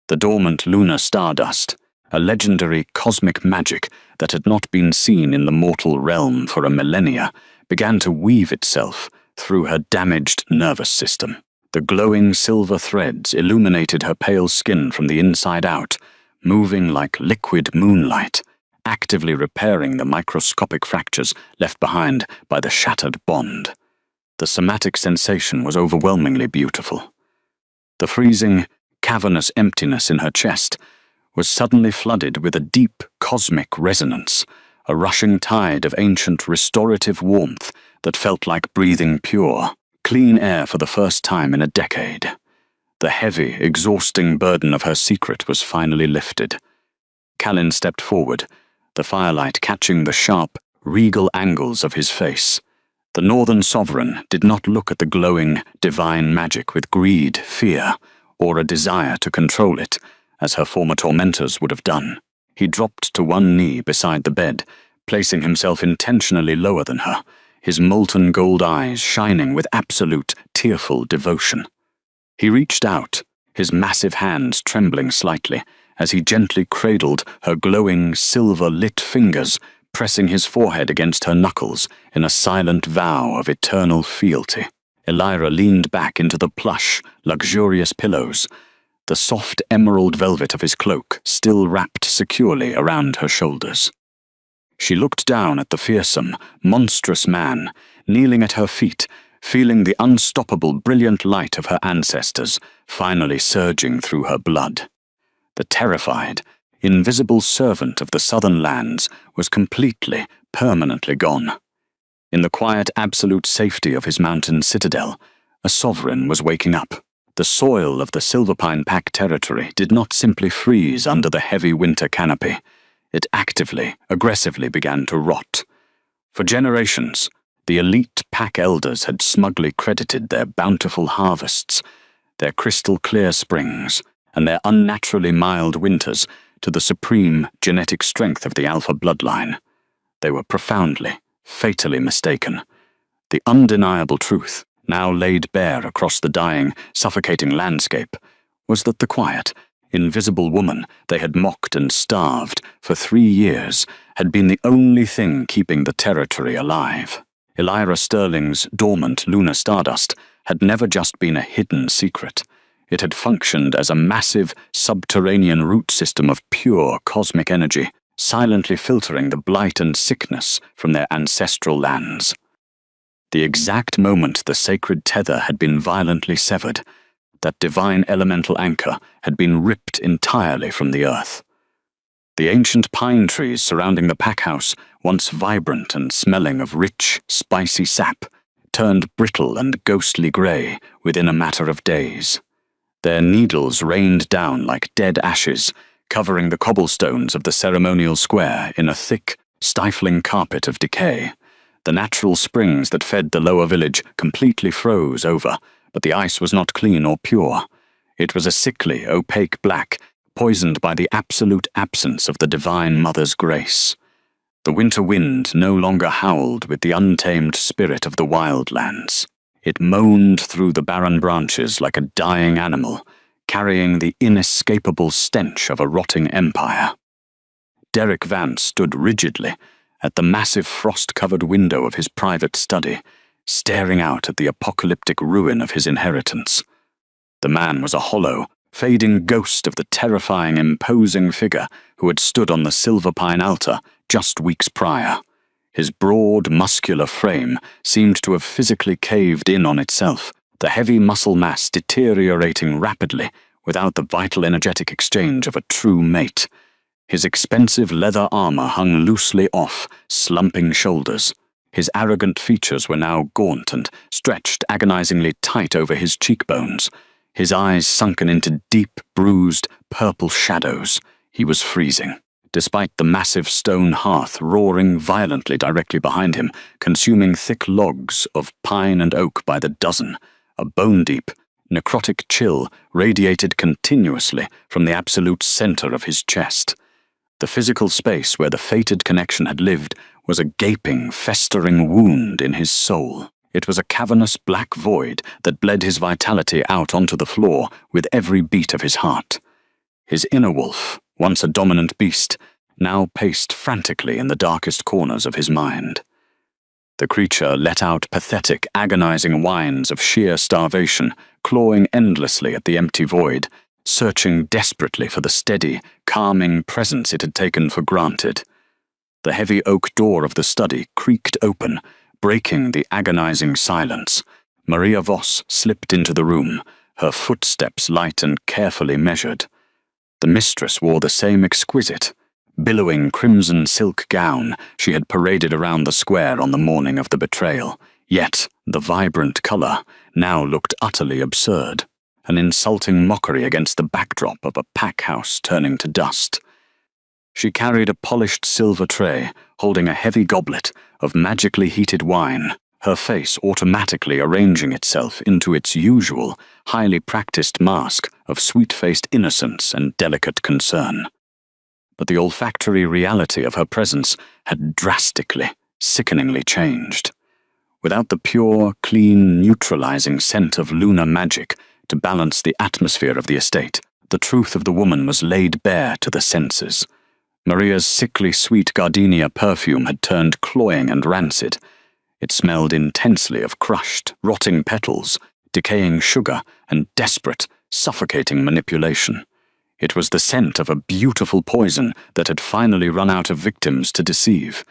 The dormant lunar stardust, a legendary cosmic magic that had not been seen in the mortal realm for a millennia, began to weave itself through her damaged nervous system. The glowing silver threads illuminated her pale skin from the inside out, moving like liquid moonlight, actively repairing the microscopic fractures left behind by the shattered bond. The somatic sensation was overwhelmingly beautiful. The freezing, cavernous emptiness in her chest was suddenly flooded with a deep cosmic resonance, a rushing tide of ancient restorative warmth that felt like breathing pure, clean air for the first time in a decade. The heavy, exhausting burden of her secret was finally lifted. Callan stepped forward, the firelight catching the sharp, regal angles of his face. The Northern Sovereign did not look at the glowing, divine magic with greed, fear, or a desire to control it, as her former tormentors would have done. He dropped to one knee beside the bed, placing himself intentionally lower than her, his molten gold eyes shining with absolute, tearful devotion. He reached out, his massive hands trembling slightly, as he gently cradled her glowing, silver-lit fingers, pressing his forehead against her knuckles in a silent vow of eternal fealty. Elira leaned back into the plush, luxurious pillows, the soft emerald velvet of his cloak still wrapped securely around her shoulders. She looked down at the fearsome, monstrous man, kneeling at her feet, feeling the unstoppable, brilliant light of her ancestors finally surging through her blood. The terrified, invisible servant of the southern lands was completely, permanently gone. In the quiet, absolute safety of his mountain citadel, a sovereign was waking up. The soil of the Silverpine Pack territory did not simply freeze under the heavy winter canopy. It actively, aggressively began to rot. For generations, the elite pack elders had smugly credited their bountiful harvests, their crystal-clear springs, and their unnaturally mild winters to the supreme genetic strength of the alpha bloodline. They were profoundly, fatally mistaken. The undeniable truth, now laid bare across the dying, suffocating landscape, was that the quiet, invisible woman they had mocked and starved for 3 years had been the only thing keeping the territory alive. Elira Sterling's dormant lunar stardust had never just been a hidden secret. It had functioned as a massive, subterranean root system of pure cosmic energy, silently filtering the blight and sickness from their ancestral lands. The exact moment the sacred tether had been violently severed, that divine elemental anchor had been ripped entirely from the earth. The ancient pine trees surrounding the pack house, once vibrant and smelling of rich, spicy sap, turned brittle and ghostly grey within a matter of days. Their needles rained down like dead ashes, covering the cobblestones of the ceremonial square in a thick, stifling carpet of decay. The natural springs that fed the lower village completely froze over, but the ice was not clean or pure. It was a sickly, opaque black, poisoned by the absolute absence of the Divine Mother's grace. The winter wind no longer howled with the untamed spirit of the wildlands. It moaned through the barren branches like a dying animal, carrying the inescapable stench of a rotting empire. Derek Vance stood rigidly at the massive frost-covered window of his private study, staring out at the apocalyptic ruin of his inheritance. The man was a hollow, fading ghost of the terrifying, imposing figure who had stood on the silver pine altar just weeks prior. His broad, muscular frame seemed to have physically caved in on itself, the heavy muscle mass deteriorating rapidly without the vital energetic exchange of a true mate. His expensive leather armor hung loosely off slumping shoulders. His arrogant features were now gaunt and stretched agonizingly tight over his cheekbones. His eyes sunken into deep, bruised, purple shadows. He was freezing. Despite the massive stone hearth roaring violently directly behind him, consuming thick logs of pine and oak by the dozen, a bone-deep, necrotic chill radiated continuously from the absolute center of his chest. The physical space where the fated connection had lived was a gaping, festering wound in his soul. It was a cavernous black void that bled his vitality out onto the floor with every beat of his heart. His inner wolf, once a dominant beast, now paced frantically in the darkest corners of his mind. The creature let out pathetic, agonizing whines of sheer starvation, clawing endlessly at the empty void, searching desperately for the steady, calming presence it had taken for granted. The heavy oak door of the study creaked open, breaking the agonizing silence. Maria Voss slipped into the room, her footsteps light and carefully measured. The mistress wore the same exquisite, billowing crimson silk gown she had paraded around the square on the morning of the betrayal, yet the vibrant color now looked utterly absurd, an insulting mockery against the backdrop of a pack house turning to dust. She carried a polished silver tray, holding a heavy goblet of magically heated wine, her face automatically arranging itself into its usual, highly practiced mask of sweet-faced innocence and delicate concern. But the olfactory reality of her presence had drastically, sickeningly changed. Without the pure, clean, neutralizing scent of lunar magic to balance the atmosphere of the estate, the truth of the woman was laid bare to the senses. Maria's sickly sweet gardenia perfume had turned cloying and rancid. It smelled intensely of crushed, rotting petals, decaying sugar, and desperate, suffocating manipulation. It was the scent of a beautiful poison that had finally run out of victims to deceive.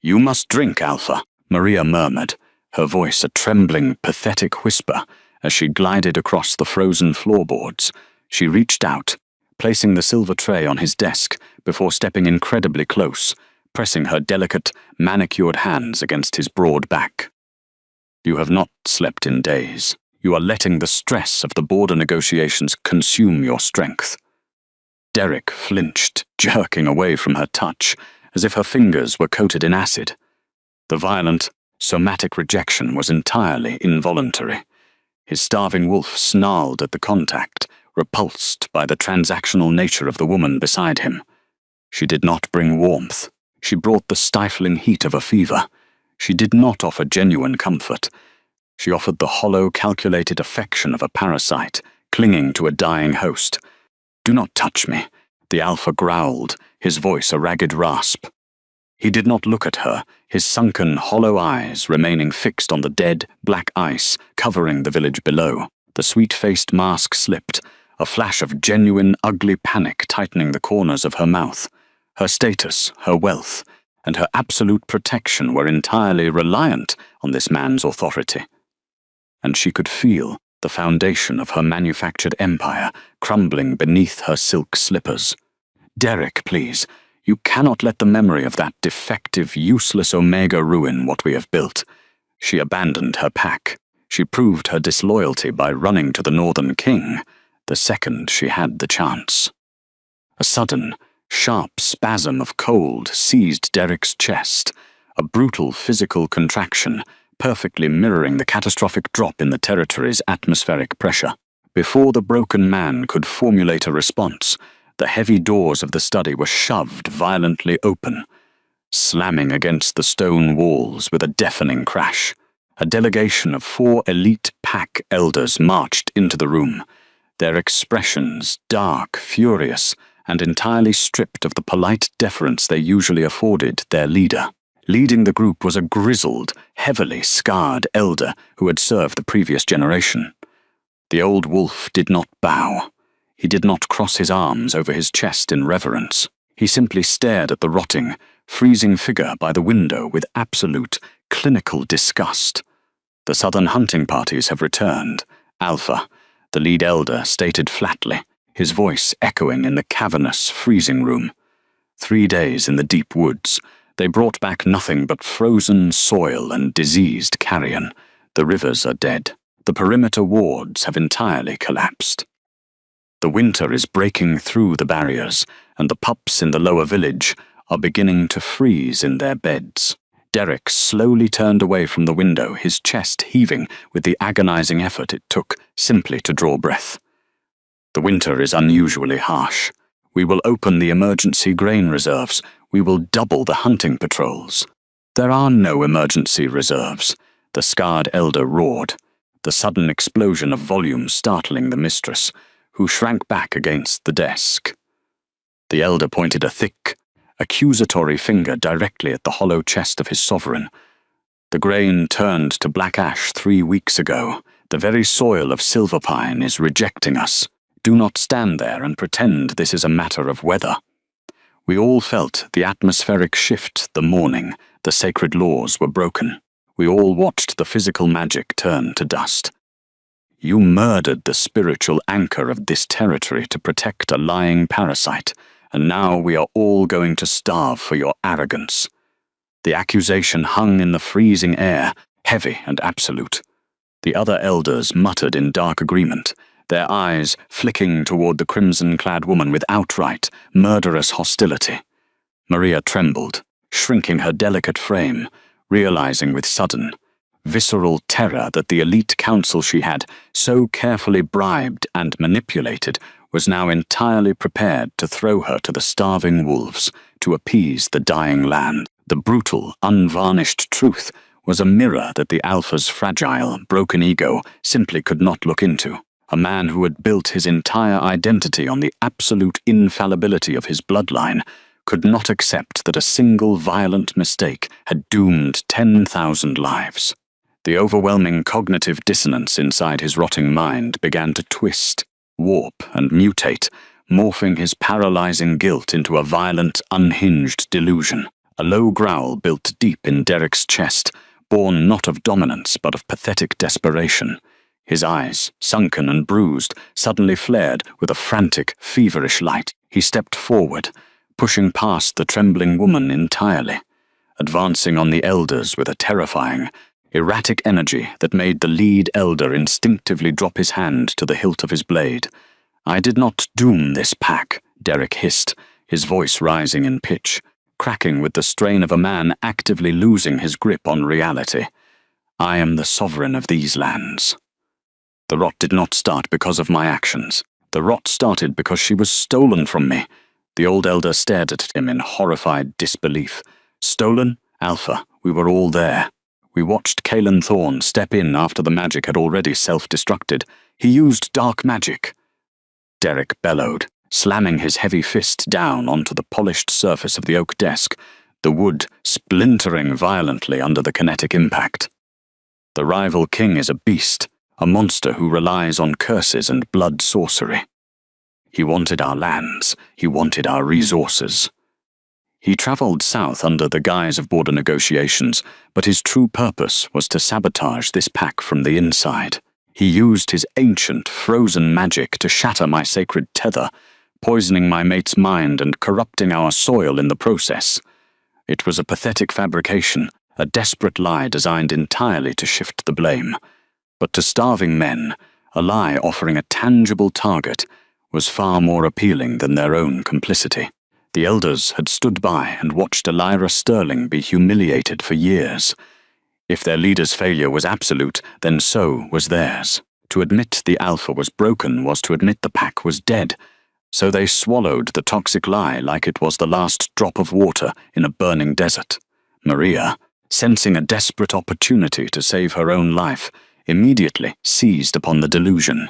"You must drink, Alpha," Maria murmured, her voice a trembling, pathetic whisper as she glided across the frozen floorboards. She reached out, placing the silver tray on his desk before stepping incredibly close, pressing her delicate, manicured hands against his broad back. "You have not slept in days. You are letting the stress of the border negotiations consume your strength." Derek flinched, jerking away from her touch, as if her fingers were coated in acid. The violent, somatic rejection was entirely involuntary. His starving wolf snarled at the contact, repulsed by the transactional nature of the woman beside him. She did not bring warmth. She brought the stifling heat of a fever. She did not offer genuine comfort. She offered the hollow, calculated affection of a parasite, clinging to a dying host. "Do not touch me," the Alpha growled, his voice a ragged rasp. He did not look at her, his sunken, hollow eyes remaining fixed on the dead, black ice covering the village below. The sweet-faced mask slipped, a flash of genuine, ugly panic tightening the corners of her mouth. Her status, her wealth, and her absolute protection were entirely reliant on this man's authority. And she could feel the foundation of her manufactured empire crumbling beneath her silk slippers. "Derek, please, you cannot let the memory of that defective, useless Omega ruin what we have built." She abandoned her pack. She proved her disloyalty by running to the Northern King the second she had the chance. A sudden, sharp spasm of cold seized Derek's chest, a brutal physical contraction, perfectly mirroring the catastrophic drop in the territory's atmospheric pressure. Before the broken man could formulate a response, the heavy doors of the study were shoved violently open, slamming against the stone walls with a deafening crash. A delegation of 4 elite pack elders marched into the room, their expressions dark, furious, and entirely stripped of the polite deference they usually afforded their leader. Leading the group was a grizzled, heavily scarred elder who had served the previous generation. The old wolf did not bow. He did not cross his arms over his chest in reverence. He simply stared at the rotting, freezing figure by the window with absolute, clinical disgust. "The southern hunting parties have returned, Alpha," the lead elder stated flatly, his voice echoing in the cavernous freezing room. 3 days in the deep woods, they brought back nothing but frozen soil and diseased carrion. The rivers are dead. The perimeter wards have entirely collapsed. The winter is breaking through the barriers, and the pups in the lower village are beginning to freeze in their beds. Derek slowly turned away from the window, his chest heaving with the agonizing effort it took simply to draw breath. "The winter is unusually harsh. We will open the emergency grain reserves. We will double the hunting patrols." "There are no emergency reserves," the scarred elder roared, the sudden explosion of volume startling the mistress, who shrank back against the desk. The elder pointed a thick, accusatory finger directly at the hollow chest of his sovereign. "The grain turned to black ash 3 weeks ago. The very soil of Silverpine is rejecting us. Do not stand there and pretend this is a matter of weather." We all felt the atmospheric shift the morning the sacred laws were broken. We all watched the physical magic turn to dust. "You murdered the spiritual anchor of this territory to protect a lying parasite, and now we are all going to starve for your arrogance." The accusation hung in the freezing air, heavy and absolute. The other elders muttered in dark agreement, their eyes flicking toward the crimson-clad woman with outright, murderous hostility. Maria trembled, shrinking her delicate frame, realizing with sudden, visceral terror that the elite council she had so carefully bribed and manipulated was now entirely prepared to throw her to the starving wolves, to appease the dying land. The brutal, unvarnished truth was a mirror that the Alpha's fragile, broken ego simply could not look into. A man who had built his entire identity on the absolute infallibility of his bloodline could not accept that a single violent mistake had doomed 10,000 lives. The overwhelming cognitive dissonance inside his rotting mind began to twist, warp, and mutate, morphing his paralyzing guilt into a violent, unhinged delusion. A low growl built deep in Derek's chest, born not of dominance but of pathetic desperation. His eyes, sunken and bruised, suddenly flared with a frantic, feverish light. He stepped forward, pushing past the trembling woman entirely, advancing on the elders with a terrifying, erratic energy that made the lead elder instinctively drop his hand to the hilt of his blade. "I did not doom this pack," Derek hissed, his voice rising in pitch, cracking with the strain of a man actively losing his grip on reality. "I am the sovereign of these lands." The rot did not start because of my actions. The rot started because she was stolen from me. The old elder stared at him in horrified disbelief. "Stolen? Alpha, we were all there. We watched Kalen Thorne step in after the magic had already self-destructed. He used dark magic." Derek bellowed, slamming his heavy fist down onto the polished surface of the oak desk, the wood splintering violently under the kinetic impact. "The rival king is a beast, a monster who relies on curses and blood sorcery. He wanted our lands, he wanted our resources. He traveled south under the guise of border negotiations, but his true purpose was to sabotage this pack from the inside. He used his ancient, frozen magic to shatter my sacred tether, poisoning my mate's mind and corrupting our soil in the process. It was a pathetic fabrication, a desperate lie designed entirely to shift the blame. But to starving men, a lie offering a tangible target was far more appealing than their own complicity. The elders had stood by and watched Elira Sterling be humiliated for years. If their leader's failure was absolute, then so was theirs. To admit the Alpha was broken was to admit the pack was dead, so they swallowed the toxic lie like it was the last drop of water in a burning desert. Maria, sensing a desperate opportunity to save her own life, immediately seized upon the delusion.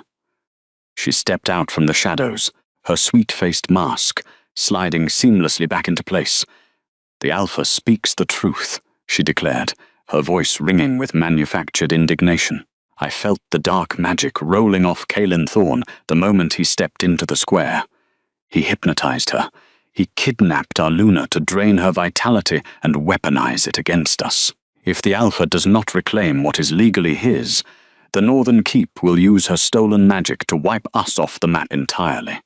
She stepped out from the shadows, her sweet-faced mask sliding seamlessly back into place. "The Alpha speaks the truth," she declared, her voice ringing with manufactured indignation. I felt the dark magic rolling off Caelan Thorne the moment he stepped into the square. He hypnotized her. He kidnapped our Luna to drain her vitality and weaponize it against us. If the Alpha does not reclaim what is legally his, the Northern Keep will use her stolen magic to wipe us off the map entirely.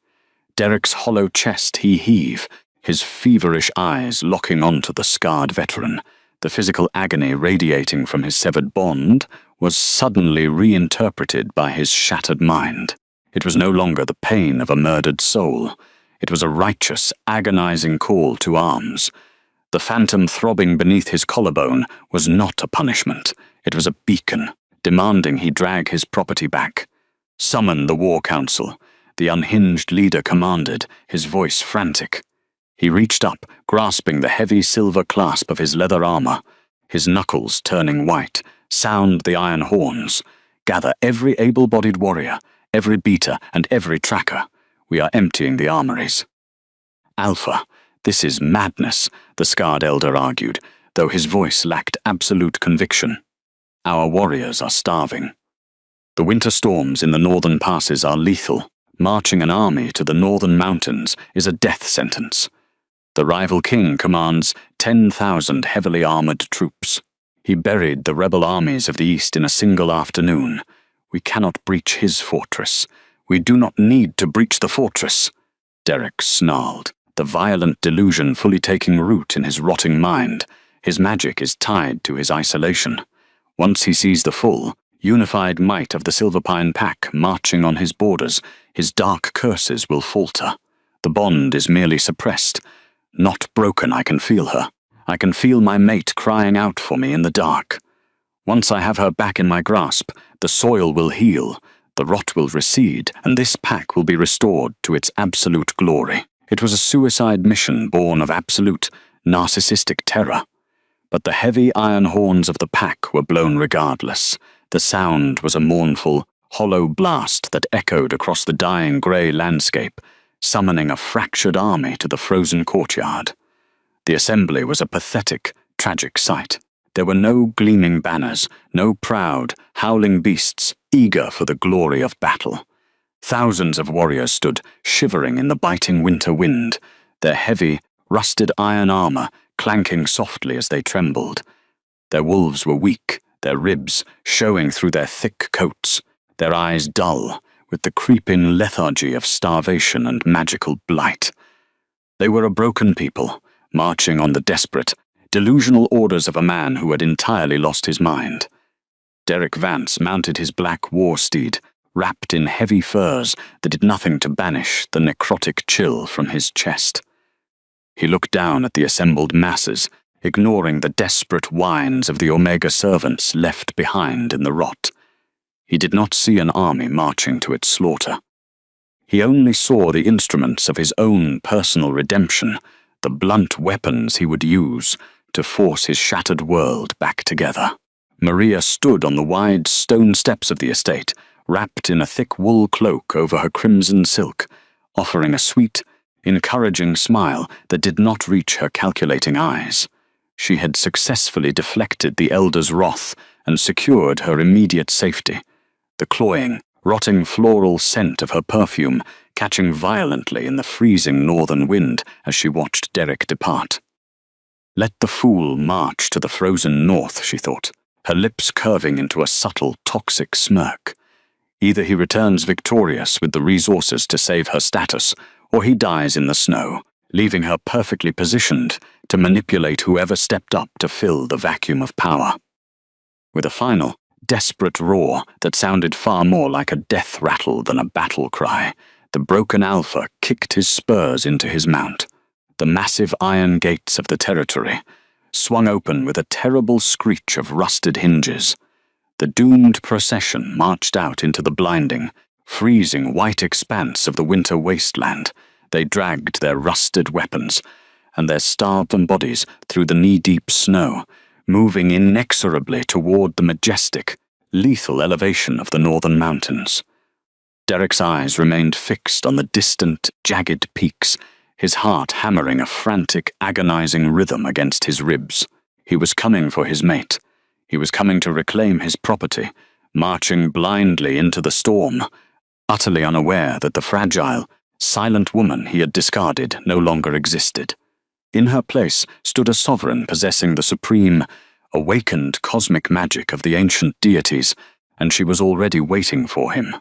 Derek's hollow chest heave, his feverish eyes locking onto the scarred veteran. The physical agony radiating from his severed bond was suddenly reinterpreted by his shattered mind. It was no longer the pain of a murdered soul. It was a righteous, agonizing call to arms. The phantom throbbing beneath his collarbone was not a punishment. It was a beacon, demanding he drag his property back. "Summon the War Council," the unhinged leader commanded, his voice frantic. He reached up, grasping the heavy silver clasp of his leather armor, his knuckles turning white. "Sound the iron horns. Gather every able-bodied warrior, every beater, and every tracker. We are emptying the armories." "Alpha, this is madness," the scarred elder argued, though his voice lacked absolute conviction. "Our warriors are starving. The winter storms in the northern passes are lethal. Marching an army to the northern mountains is a death sentence. The rival king commands 10,000 heavily armored troops. He buried the rebel armies of the east in a single afternoon. We cannot breach his fortress. We do not need to breach the fortress." Derek snarled, the violent delusion fully taking root in his rotting mind. His magic is tied to his isolation. Once he sees the full, unified might of the Silverpine Pack marching on his borders, his dark curses will falter. The bond is merely suppressed. Not broken, I can feel her. I can feel my mate crying out for me in the dark. Once I have her back in my grasp, the soil will heal, the rot will recede, and this pack will be restored to its absolute glory. It was a suicide mission born of absolute, narcissistic terror. But the heavy iron horns of the pack were blown regardless. The sound was a mournful, hollow blast that echoed across the dying grey landscape, summoning a fractured army to the frozen courtyard. The assembly was a pathetic, tragic sight. There were no gleaming banners, no proud, howling beasts eager for the glory of battle. Thousands of warriors stood shivering in the biting winter wind, their heavy, rusted iron armor clanking softly as they trembled. Their wolves were weak, their ribs showing through their thick coats, their eyes dull, with the creeping lethargy of starvation and magical blight. They were a broken people, marching on the desperate, delusional orders of a man who had entirely lost his mind. Derek Vance mounted his black war steed, wrapped in heavy furs that did nothing to banish the necrotic chill from his chest. He looked down at the assembled masses, ignoring the desperate whines of the Omega servants left behind in the rot. He did not see an army marching to its slaughter. He only saw the instruments of his own personal redemption, the blunt weapons he would use to force his shattered world back together. Maria stood on the wide stone steps of the estate, wrapped in a thick wool cloak over her crimson silk, offering a sweet, encouraging smile that did not reach her calculating eyes. She had successfully deflected the elder's wrath and secured her immediate safety. The cloying, rotting floral scent of her perfume catching violently in the freezing northern wind as she watched Derek depart. Let the fool march to the frozen north, she thought, her lips curving into a subtle, toxic smirk. Either he returns victorious with the resources to save her status, or he dies in the snow, leaving her perfectly positioned to manipulate whoever stepped up to fill the vacuum of power. With a final, desperate roar that sounded far more like a death rattle than a battle cry, The broken Alpha kicked his spurs into his mount. The massive iron gates of the territory swung open with a terrible screech of rusted hinges. The doomed procession marched out into the blinding, freezing white expanse of the winter wasteland. They dragged their rusted weapons and their starved bodies through the knee-deep snow, moving inexorably toward the majestic, lethal elevation of the northern mountains. Derek's eyes remained fixed on the distant, jagged peaks, his heart hammering a frantic, agonizing rhythm against his ribs. He was coming for his mate. He was coming to reclaim his property, marching blindly into the storm, utterly unaware that the fragile, silent woman he had discarded no longer existed. In her place stood a sovereign possessing the supreme, awakened cosmic magic of the ancient deities, and she was already waiting for him.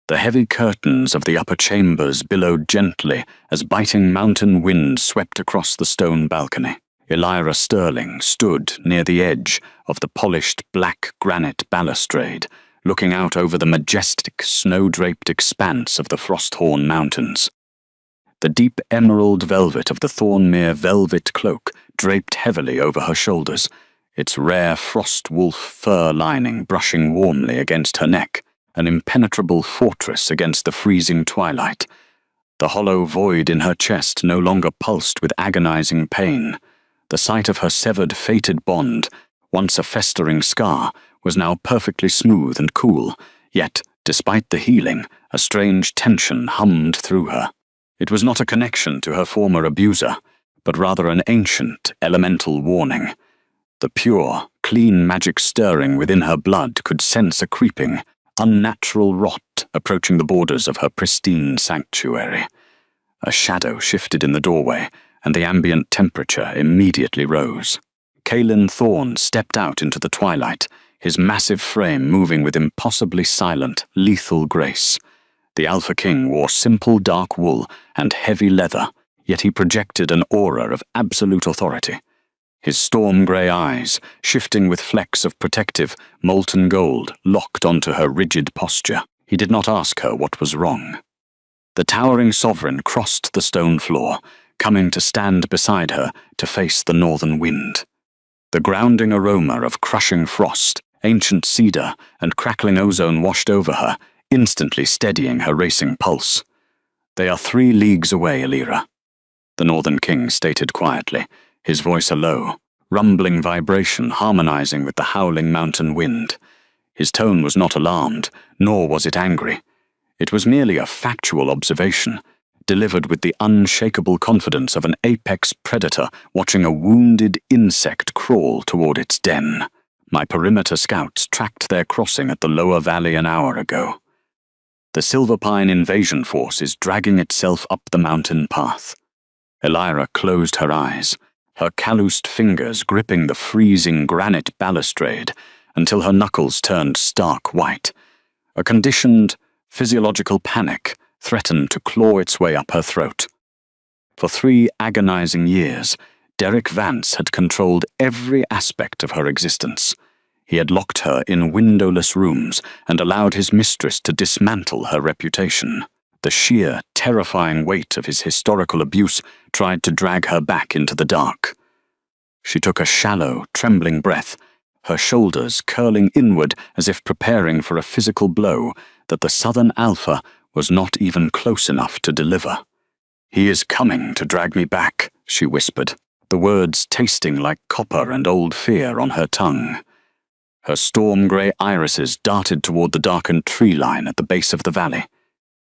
The heavy curtains of the upper chambers billowed gently as biting mountain winds swept across the stone balcony. Elira Sterling stood near the edge of the polished black granite balustrade, looking out over the majestic, snow-draped expanse of the Frosthorn Mountains. The deep emerald velvet of the Thornmere velvet cloak draped heavily over her shoulders, its rare frost wolf fur lining brushing warmly against her neck, an impenetrable fortress against the freezing twilight. The hollow void in her chest no longer pulsed with agonizing pain. The sight of her severed, fated bond, once a festering scar, was now perfectly smooth and cool, yet, despite the healing, a strange tension hummed through her. It was not a connection to her former abuser, but rather an ancient, elemental warning. The pure, clean magic stirring within her blood could sense a creeping, unnatural rot approaching the borders of her pristine sanctuary. A shadow shifted in the doorway, and the ambient temperature immediately rose. Caelan Thorne stepped out into the twilight, his massive frame moving with impossibly silent, lethal grace. The Alpha King wore simple dark wool and heavy leather, yet he projected an aura of absolute authority. His storm-grey eyes, shifting with flecks of protective, molten gold, locked onto her rigid posture. He did not ask her what was wrong. The towering sovereign crossed the stone floor, coming to stand beside her to face the northern wind. The grounding aroma of crushing frost, ancient cedar, and crackling ozone washed over her, instantly steadying her racing pulse. "They are 3 leagues away, Elira," the Northern King stated quietly, his voice a low, rumbling vibration harmonizing with the howling mountain wind. His tone was not alarmed, nor was it angry. It was merely a factual observation, delivered with the unshakable confidence of an apex predator watching a wounded insect crawl toward its den. My perimeter scouts tracked their crossing at the lower valley an hour ago. The Silverpine invasion force is dragging itself up the mountain path. Elira closed her eyes, her calloused fingers gripping the freezing granite balustrade until her knuckles turned stark white. A conditioned, physiological panic threatened to claw its way up her throat. For 3 agonizing years, Derek Vance had controlled every aspect of her existence. He had locked her in windowless rooms and allowed his mistress to dismantle her reputation. The sheer, terrifying weight of his historical abuse tried to drag her back into the dark. She took a shallow, trembling breath, her shoulders curling inward as if preparing for a physical blow that the Southern Alpha was not even close enough to deliver. "He is coming to drag me back," she whispered, the words tasting like copper and old fear on her tongue. Her storm-grey irises darted toward the darkened tree line at the base of the valley.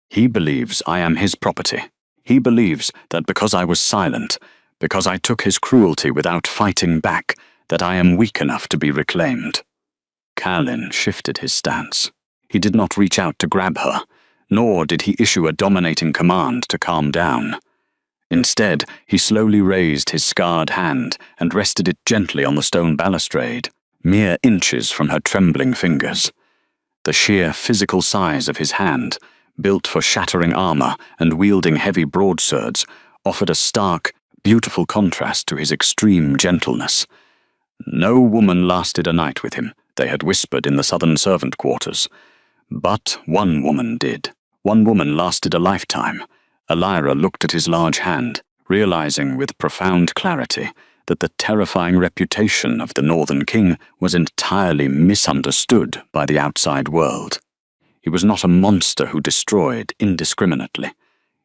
"He believes I am his property. He believes that because I was silent, because I took his cruelty without fighting back, that I am weak enough to be reclaimed." Caelan shifted his stance. He did not reach out to grab her, nor did he issue a dominating command to calm down. Instead, he slowly raised his scarred hand and rested it gently on the stone balustrade, mere inches from her trembling fingers. The sheer physical size of his hand, built for shattering armor and wielding heavy broadswords, offered a stark, beautiful contrast to his extreme gentleness. No woman lasted a night with him, they had whispered in the southern servant quarters. But one woman did. One woman lasted a lifetime. Elira looked at his large hand, realizing with profound clarity that the terrifying reputation of the Northern King was entirely misunderstood by the outside world. He was not a monster who destroyed indiscriminately.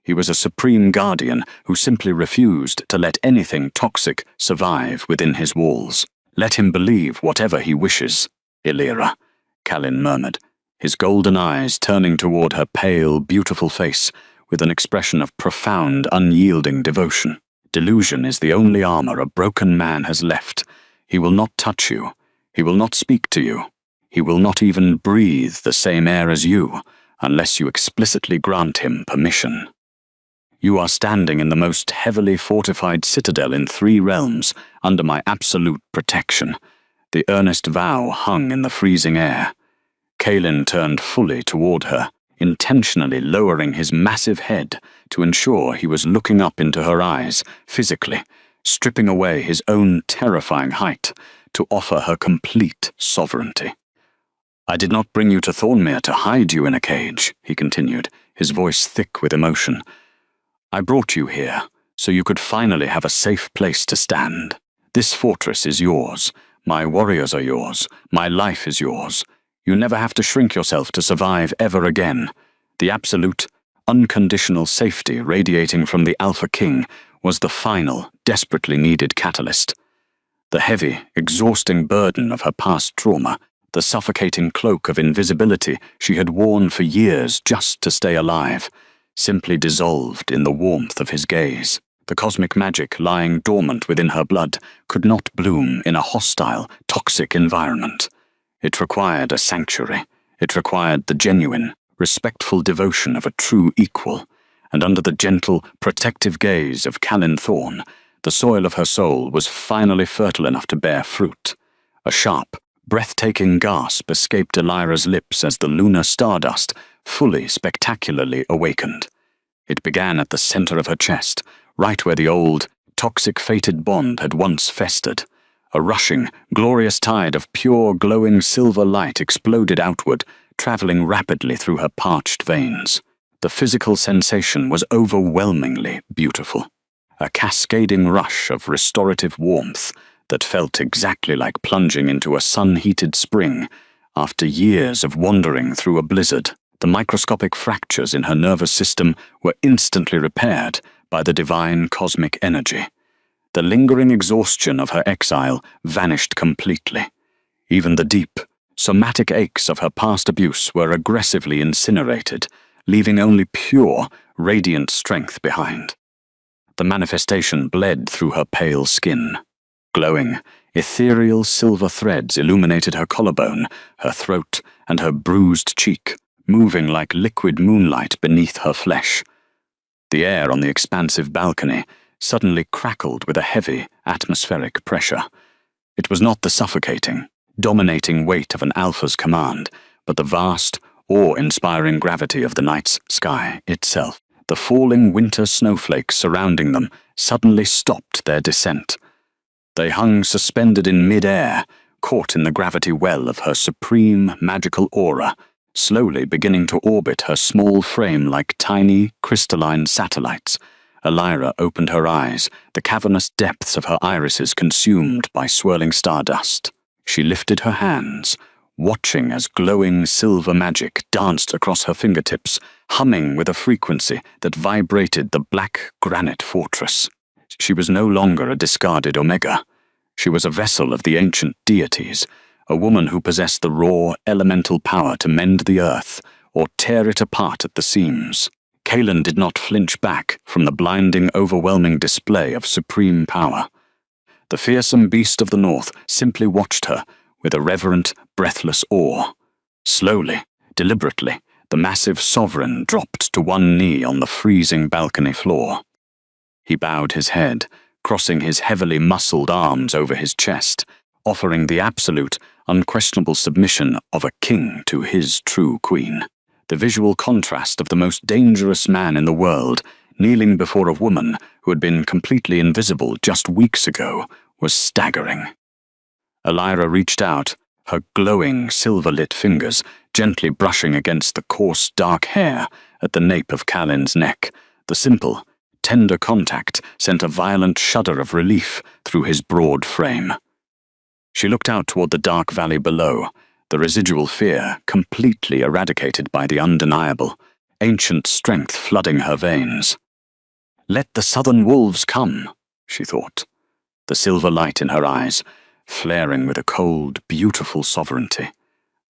He was a supreme guardian who simply refused to let anything toxic survive within his walls. "Let him believe whatever he wishes, Elira," Calin murmured, his golden eyes turning toward her pale, beautiful face with an expression of profound, unyielding devotion. "Delusion is the only armor a broken man has left. He will not touch you. He will not speak to you. He will not even breathe the same air as you, unless you explicitly grant him permission. You are standing in the most heavily fortified citadel in 3 realms, under my absolute protection." The earnest vow hung in the freezing air. Calin turned fully toward her, intentionally lowering his massive head to ensure he was looking up into her eyes, physically, stripping away his own terrifying height to offer her complete sovereignty. "I did not bring you to Thornmere to hide you in a cage," he continued, his voice thick with emotion. "I brought you here so you could finally have a safe place to stand. This fortress is yours. My warriors are yours. My life is yours. You never have to shrink yourself to survive ever again." The absolute, unconditional safety radiating from the Alpha King was the final, desperately needed catalyst. The heavy, exhausting burden of her past trauma, the suffocating cloak of invisibility she had worn for years just to stay alive, simply dissolved in the warmth of his gaze. The cosmic magic lying dormant within her blood could not bloom in a hostile, toxic environment. It required a sanctuary. It required the genuine, respectful devotion of a true equal, and under the gentle, protective gaze of Calin Thorne, the soil of her soul was finally fertile enough to bear fruit. A sharp, breathtaking gasp escaped Elira's lips as the lunar stardust fully spectacularly awakened. It began at the center of her chest, right where the old, toxic fated bond had once festered. A rushing, glorious tide of pure, glowing silver light exploded outward, traveling rapidly through her parched veins. The physical sensation was overwhelmingly beautiful. A cascading rush of restorative warmth that felt exactly like plunging into a sun-heated spring after years of wandering through a blizzard. The microscopic fractures in her nervous system were instantly repaired by the divine cosmic energy. The lingering exhaustion of her exile vanished completely. Even the deep, somatic aches of her past abuse were aggressively incinerated, leaving only pure, radiant strength behind. The manifestation bled through her pale skin. Glowing, ethereal silver threads illuminated her collarbone, her throat, and her bruised cheek, moving like liquid moonlight beneath her flesh. The air on the expansive balcony suddenly crackled with a heavy, atmospheric pressure. It was not the suffocating, dominating weight of an alpha's command, but the vast, awe-inspiring gravity of the night's sky itself. The falling winter snowflakes surrounding them suddenly stopped their descent. They hung suspended in mid-air, caught in the gravity well of her supreme magical aura, slowly beginning to orbit her small frame like tiny, crystalline satellites. Elira opened her eyes, the cavernous depths of her irises consumed by swirling stardust. She lifted her hands, watching as glowing silver magic danced across her fingertips, humming with a frequency that vibrated the black granite fortress. She was no longer a discarded Omega. She was a vessel of the ancient deities, a woman who possessed the raw, elemental power to mend the earth or tear it apart at the seams. Calin did not flinch back from the blinding, overwhelming display of supreme power. The fearsome beast of the north simply watched her with a reverent, breathless awe. Slowly, deliberately, the massive sovereign dropped to one knee on the freezing balcony floor. He bowed his head, crossing his heavily muscled arms over his chest, offering the absolute, unquestionable submission of a king to his true queen. The visual contrast of the most dangerous man in the world kneeling before a woman who had been completely invisible just weeks ago was staggering. Elira reached out, her glowing, silver-lit fingers gently brushing against the coarse, dark hair at the nape of Callan's neck. The simple, tender contact sent a violent shudder of relief through his broad frame. She looked out toward the dark valley below, the residual fear completely eradicated by the undeniable, ancient strength flooding her veins. Let the southern wolves come, she thought, the silver light in her eyes, flaring with a cold, beautiful sovereignty.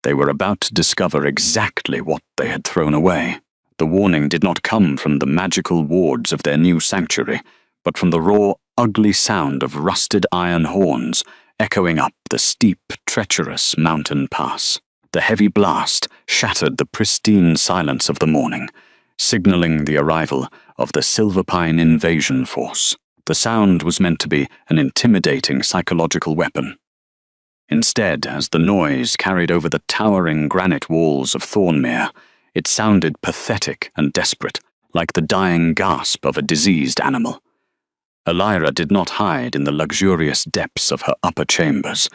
They were about to discover exactly what they had thrown away. The warning did not come from the magical wards of their new sanctuary, but from the raw, ugly sound of rusted iron horns echoing up the steep, treacherous mountain pass. The heavy blast shattered the pristine silence of the morning, signaling the arrival of the Silverpine invasion force. The sound was meant to be an intimidating psychological weapon. Instead, as the noise carried over the towering granite walls of Thornmere, it sounded pathetic and desperate, like the dying gasp of a diseased animal. Elira did not hide in the luxurious depths of her upper chambers.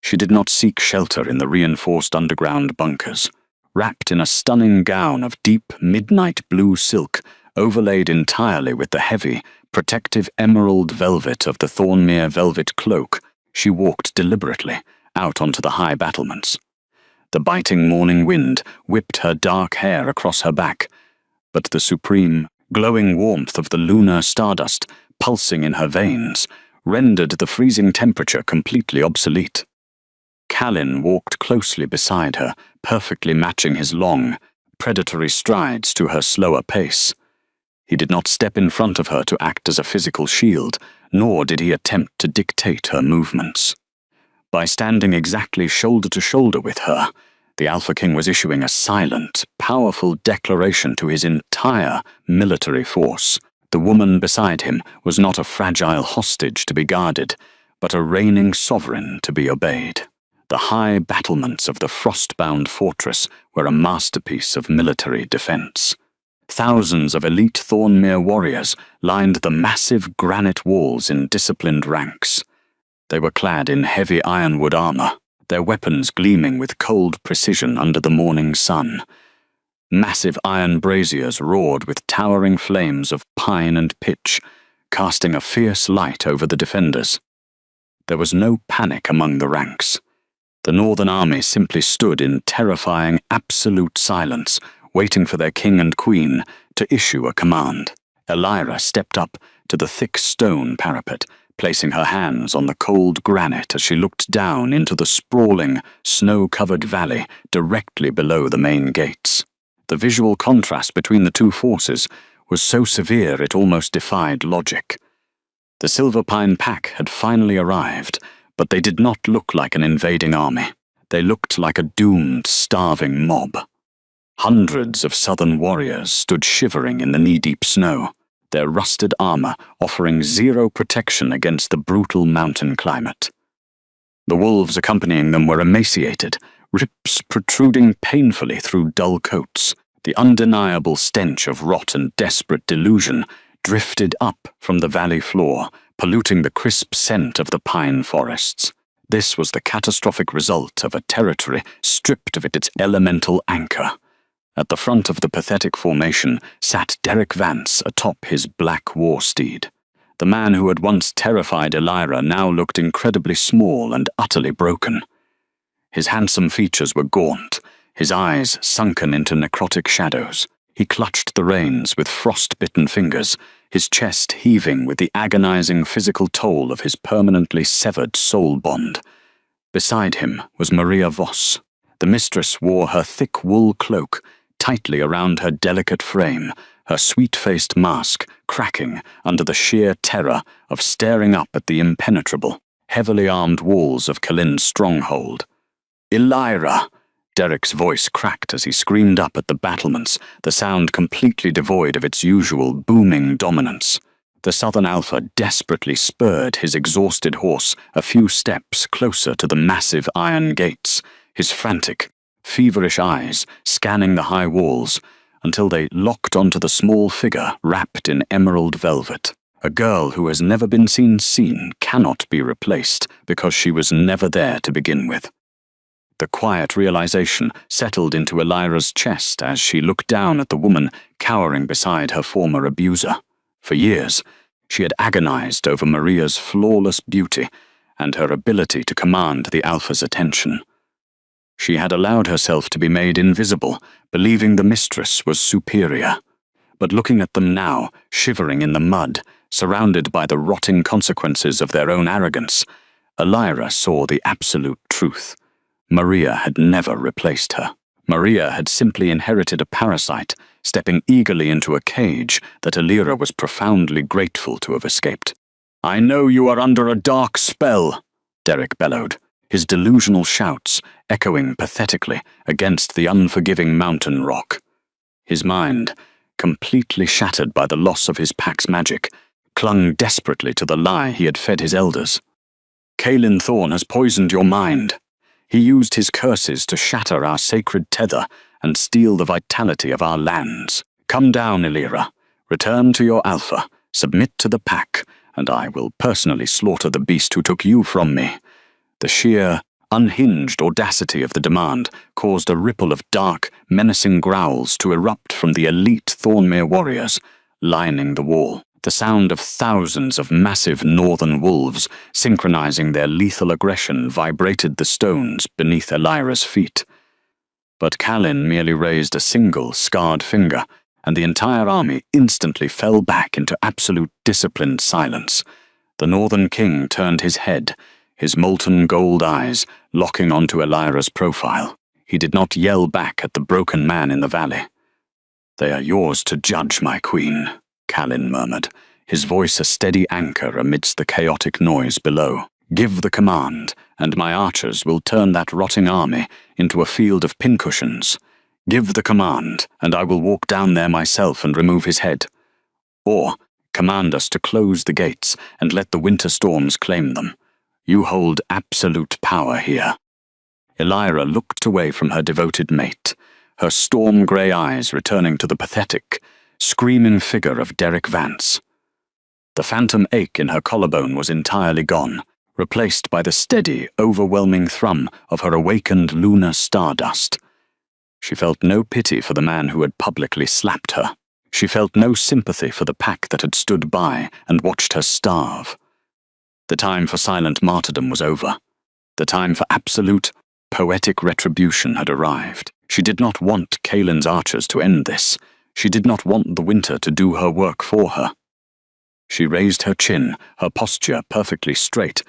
She did not seek shelter in the reinforced underground bunkers. Wrapped in a stunning gown of deep midnight blue silk, overlaid entirely with the heavy, protective emerald velvet of the Thornmere velvet cloak, she walked deliberately out onto the high battlements. The biting morning wind whipped her dark hair across her back, but the supreme, glowing warmth of the lunar stardust pulsing in her veins rendered the freezing temperature completely obsolete. Callan walked closely beside her, perfectly matching his long, predatory strides to her slower pace. He did not step in front of her to act as a physical shield, nor did he attempt to dictate her movements. By standing exactly shoulder to shoulder with her, the Alpha King was issuing a silent, powerful declaration to his entire military force. The woman beside him was not a fragile hostage to be guarded, but a reigning sovereign to be obeyed. The high battlements of the frost-bound fortress were a masterpiece of military defense. Thousands of elite Thornmere warriors lined the massive granite walls in disciplined ranks. They were clad in heavy ironwood armor, their weapons gleaming with cold precision under the morning sun. Massive iron braziers roared with towering flames of pine and pitch, casting a fierce light over the defenders. There was no panic among the ranks. The Northern Army simply stood in terrifying, absolute silence, waiting for their king and queen to issue a command. Elira stepped up to the thick stone parapet, placing her hands on the cold granite as she looked down into the sprawling, snow-covered valley directly below the main gates. The visual contrast between the two forces was so severe it almost defied logic. The Silverpine pack had finally arrived, but they did not look like an invading army. They looked like a doomed, starving mob. Hundreds of southern warriors stood shivering in the knee-deep snow, their rusted armor offering zero protection against the brutal mountain climate. The wolves accompanying them were emaciated, ribs protruding painfully through dull coats. The undeniable stench of rot and desperate delusion drifted up from the valley floor, polluting the crisp scent of the pine forests. This was the catastrophic result of a territory stripped of its elemental anchor. At the front of the pathetic formation sat Derek Vance atop his black war steed. The man who had once terrified Elira now looked incredibly small and utterly broken. His handsome features were gaunt, his eyes sunken into necrotic shadows. He clutched the reins with frost-bitten fingers, his chest heaving with the agonizing physical toll of his permanently severed soul bond. Beside him was Maria Voss. The mistress wore her thick wool cloak tightly around her delicate frame, her sweet-faced mask cracking under the sheer terror of staring up at the impenetrable, heavily armed walls of Callan's stronghold. "Elira!" Derek's voice cracked as he screamed up at the battlements, the sound completely devoid of its usual booming dominance. The Southern Alpha desperately spurred his exhausted horse a few steps closer to the massive iron gates, his frantic, feverish eyes scanning the high walls until they locked onto the small figure wrapped in emerald velvet. A girl who has never been seen cannot be replaced because she was never there to begin with. The quiet realization settled into Elira's chest as she looked down at the woman cowering beside her former abuser. For years, she had agonized over Maria's flawless beauty and her ability to command the Alpha's attention. She had allowed herself to be made invisible, believing the mistress was superior. But looking at them now, shivering in the mud, surrounded by the rotting consequences of their own arrogance, Elira saw the absolute truth. Maria had never replaced her. Maria had simply inherited a parasite, stepping eagerly into a cage that Elira was profoundly grateful to have escaped. "I know you are under a dark spell," Derek bellowed, his delusional shouts echoing pathetically against the unforgiving mountain rock. His mind, completely shattered by the loss of his pack's magic, clung desperately to the lie he had fed his elders. "Caelan Thorn has poisoned your mind. He used his curses to shatter our sacred tether and steal the vitality of our lands. Come down, Elira. Return to your Alpha, submit to the pack, and I will personally slaughter the beast who took you from me." The sheer, unhinged audacity of the demand caused a ripple of dark, menacing growls to erupt from the elite Thornmere warriors lining the wall. The sound of thousands of massive northern wolves synchronizing their lethal aggression vibrated the stones beneath Elira's feet. But Caelan merely raised a single scarred finger, and the entire army instantly fell back into absolute disciplined silence. The Northern King turned his head, his molten gold eyes locking onto Elira's profile. He did not yell back at the broken man in the valley. "They are yours to judge, my queen," Caelan murmured, his voice a steady anchor amidst the chaotic noise below. "Give the command, and my archers will turn that rotting army into a field of pincushions. Give the command, and I will walk down there myself and remove his head. Or command us to close the gates and let the winter storms claim them. You hold absolute power here." Elira looked away from her devoted mate, her storm-grey eyes returning to the pathetic, screaming figure of Derek Vance. The phantom ache in her collarbone was entirely gone, replaced by the steady, overwhelming thrum of her awakened lunar stardust. She felt no pity for the man who had publicly slapped her. She felt no sympathy for the pack that had stood by and watched her starve. The time for silent martyrdom was over. The time for absolute, poetic retribution had arrived. She did not want Caelan's archers to end this. She did not want the winter to do her work for her. She raised her chin, her posture perfectly straight,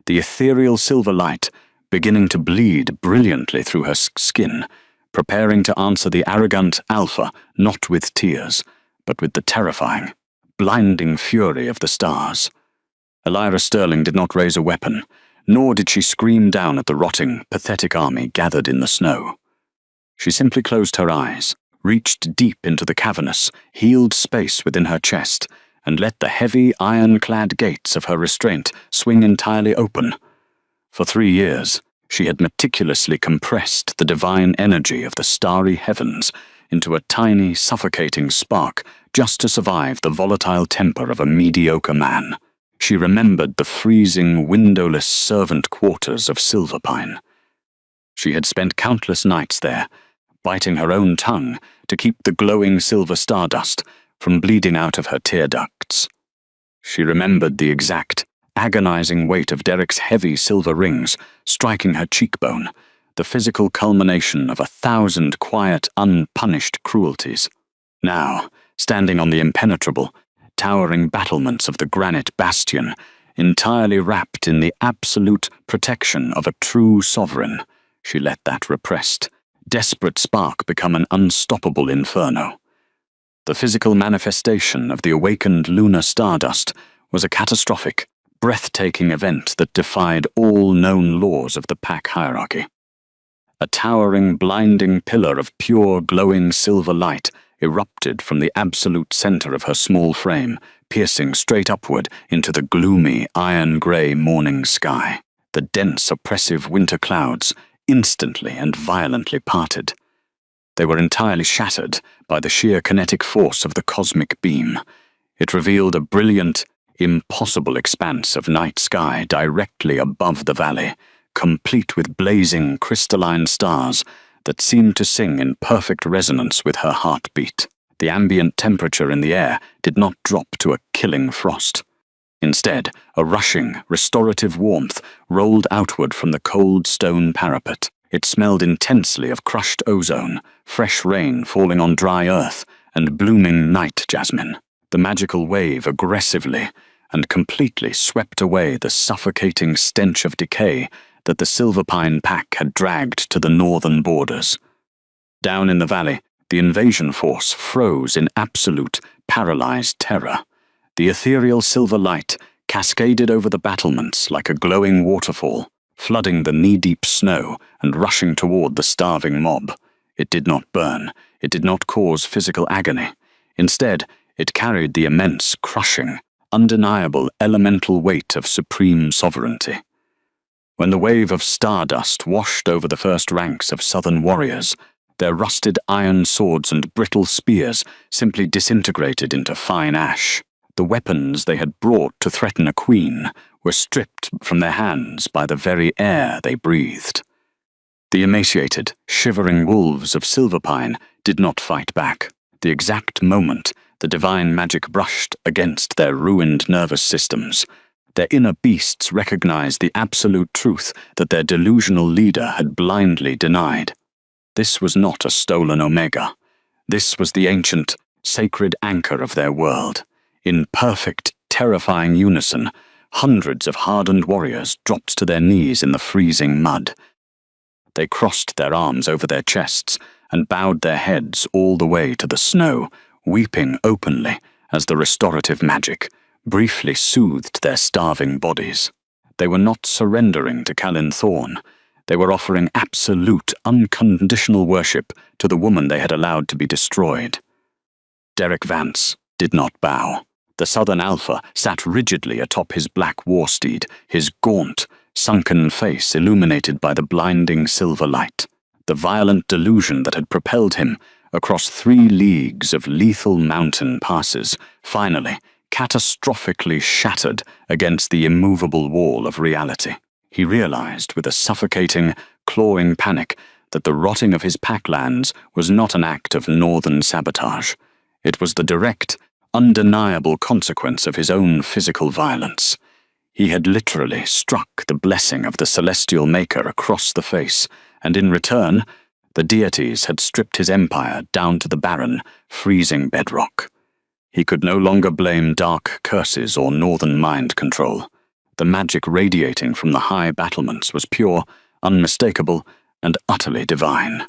the ethereal silver light beginning to bleed brilliantly through her skin, preparing to answer the arrogant Alpha not with tears, but with the terrifying, blinding fury of the stars. Elira Sterling did not raise a weapon, nor did she scream down at the rotting, pathetic army gathered in the snow. She simply closed her eyes, reached deep into the cavernous, healed space within her chest, and let the heavy, iron-clad gates of her restraint swing entirely open. For 3 years, she had meticulously compressed the divine energy of the starry heavens into a tiny, suffocating spark just to survive the volatile temper of a mediocre man. She remembered the freezing, windowless servant quarters of Silverpine. She had spent countless nights there, biting her own tongue to keep the glowing silver stardust from bleeding out of her tear ducts. She remembered the exact, agonizing weight of Derek's heavy silver rings striking her cheekbone, the physical culmination of 1,000 quiet, unpunished cruelties. Now, standing on the impenetrable, towering battlements of the granite bastion, entirely wrapped in the absolute protection of a true sovereign, she let that repressed, desperate spark become an unstoppable inferno. The physical manifestation of the awakened lunar stardust was a catastrophic, breathtaking event that defied all known laws of the pack hierarchy. A towering, blinding pillar of pure, glowing silver light erupted from the absolute center of her small frame, piercing straight upward into the gloomy, iron-grey morning sky. The dense, oppressive winter clouds instantly and violently parted. They were entirely shattered by the sheer kinetic force of the cosmic beam. It revealed a brilliant, impossible expanse of night sky directly above the valley, complete with blazing crystalline stars that seemed to sing in perfect resonance with her heartbeat. The ambient temperature in the air did not drop to a killing frost. Instead, a rushing, restorative warmth rolled outward from the cold stone parapet. It smelled intensely of crushed ozone, fresh rain falling on dry earth, and blooming night jasmine. The magical wave aggressively and completely swept away the suffocating stench of decay that the Silverpine pack had dragged to the northern borders. Down in the valley, the invasion force froze in absolute, paralyzed terror. The ethereal silver light cascaded over the battlements like a glowing waterfall, flooding the knee-deep snow and rushing toward the starving mob. It did not burn. It did not cause physical agony. Instead, it carried the immense, crushing, undeniable elemental weight of supreme sovereignty. When the wave of stardust washed over the first ranks of southern warriors, their rusted iron swords and brittle spears simply disintegrated into fine ash. The weapons they had brought to threaten a queen were stripped from their hands by the very air they breathed. The emaciated, shivering wolves of Silverpine did not fight back. The exact moment the divine magic brushed against their ruined nervous systems, their inner beasts recognized the absolute truth that their delusional leader had blindly denied. This was not a stolen Omega. This was the ancient, sacred anchor of their world. In perfect, terrifying unison, hundreds of hardened warriors dropped to their knees in the freezing mud. They crossed their arms over their chests and bowed their heads all the way to the snow, weeping openly as the restorative magic briefly soothed their starving bodies. They were not surrendering to Calyn Thorne. They were offering absolute, unconditional worship to the woman they had allowed to be destroyed. Derek Vance did not bow. The Southern Alpha sat rigidly atop his black war steed, his gaunt, sunken face illuminated by the blinding silver light. The violent delusion that had propelled him across 3 leagues of lethal mountain passes finally, catastrophically shattered against the immovable wall of reality. He realized with a suffocating, clawing panic that the rotting of his packlands was not an act of northern sabotage. It was the direct, undeniable consequence of his own physical violence. He had literally struck the blessing of the celestial maker across the face, and in return, the deities had stripped his empire down to the barren, freezing bedrock. He could no longer blame dark curses or northern mind control. The magic radiating from the high battlements was pure, unmistakable, and utterly divine.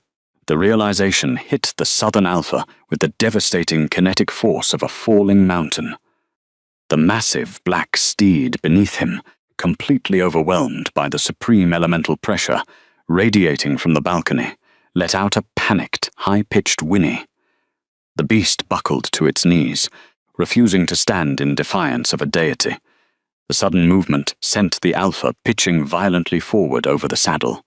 The realization hit the Southern Alpha with the devastating kinetic force of a falling mountain. The massive black steed beneath him, completely overwhelmed by the supreme elemental pressure, radiating from the balcony, let out a panicked, high-pitched whinny. The beast buckled to its knees, refusing to stand in defiance of a deity. The sudden movement sent the Alpha pitching violently forward over the saddle.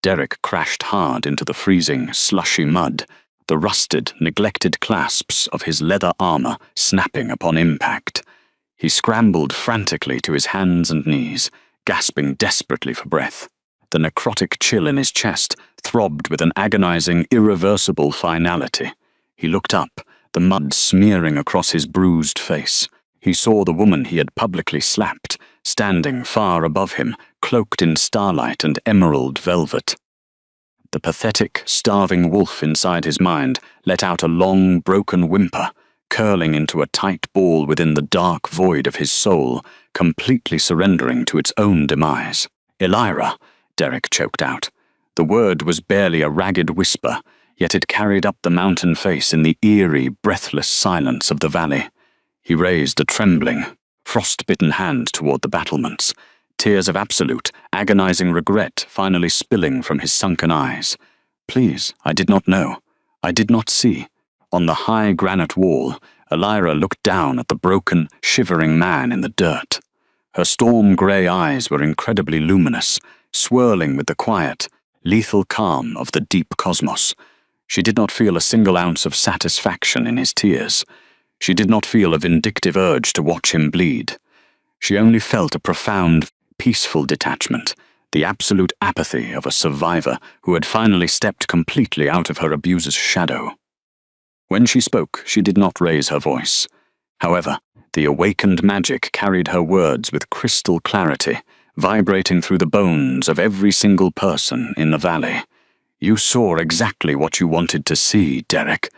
Derek crashed hard into the freezing, slushy mud, the rusted, neglected clasps of his leather armor snapping upon impact. He scrambled frantically to his hands and knees, gasping desperately for breath. The necrotic chill in his chest throbbed with an agonizing, irreversible finality. He looked up, the mud smearing across his bruised face. He saw the woman he had publicly slapped, standing far above him, cloaked in starlight and emerald velvet. The pathetic, starving wolf inside his mind let out a long, broken whimper, curling into a tight ball within the dark void of his soul, completely surrendering to its own demise. "Elira," Derek choked out. The word was barely a ragged whisper, yet it carried up the mountain face in the eerie, breathless silence of the valley. He raised a trembling, frost-bitten hand toward the battlements, tears of absolute, agonizing regret finally spilling from his sunken eyes. "Please, I did not know. I did not see." On the high granite wall, Elira looked down at the broken, shivering man in the dirt. Her storm-grey eyes were incredibly luminous, swirling with the quiet, lethal calm of the deep cosmos. She did not feel a single ounce of satisfaction in his tears. She did not feel a vindictive urge to watch him bleed. She only felt a profound, peaceful detachment, the absolute apathy of a survivor who had finally stepped completely out of her abuser's shadow. When she spoke, she did not raise her voice. However, the awakened magic carried her words with crystal clarity, vibrating through the bones of every single person in the valley. You saw exactly what you wanted to see, Derek.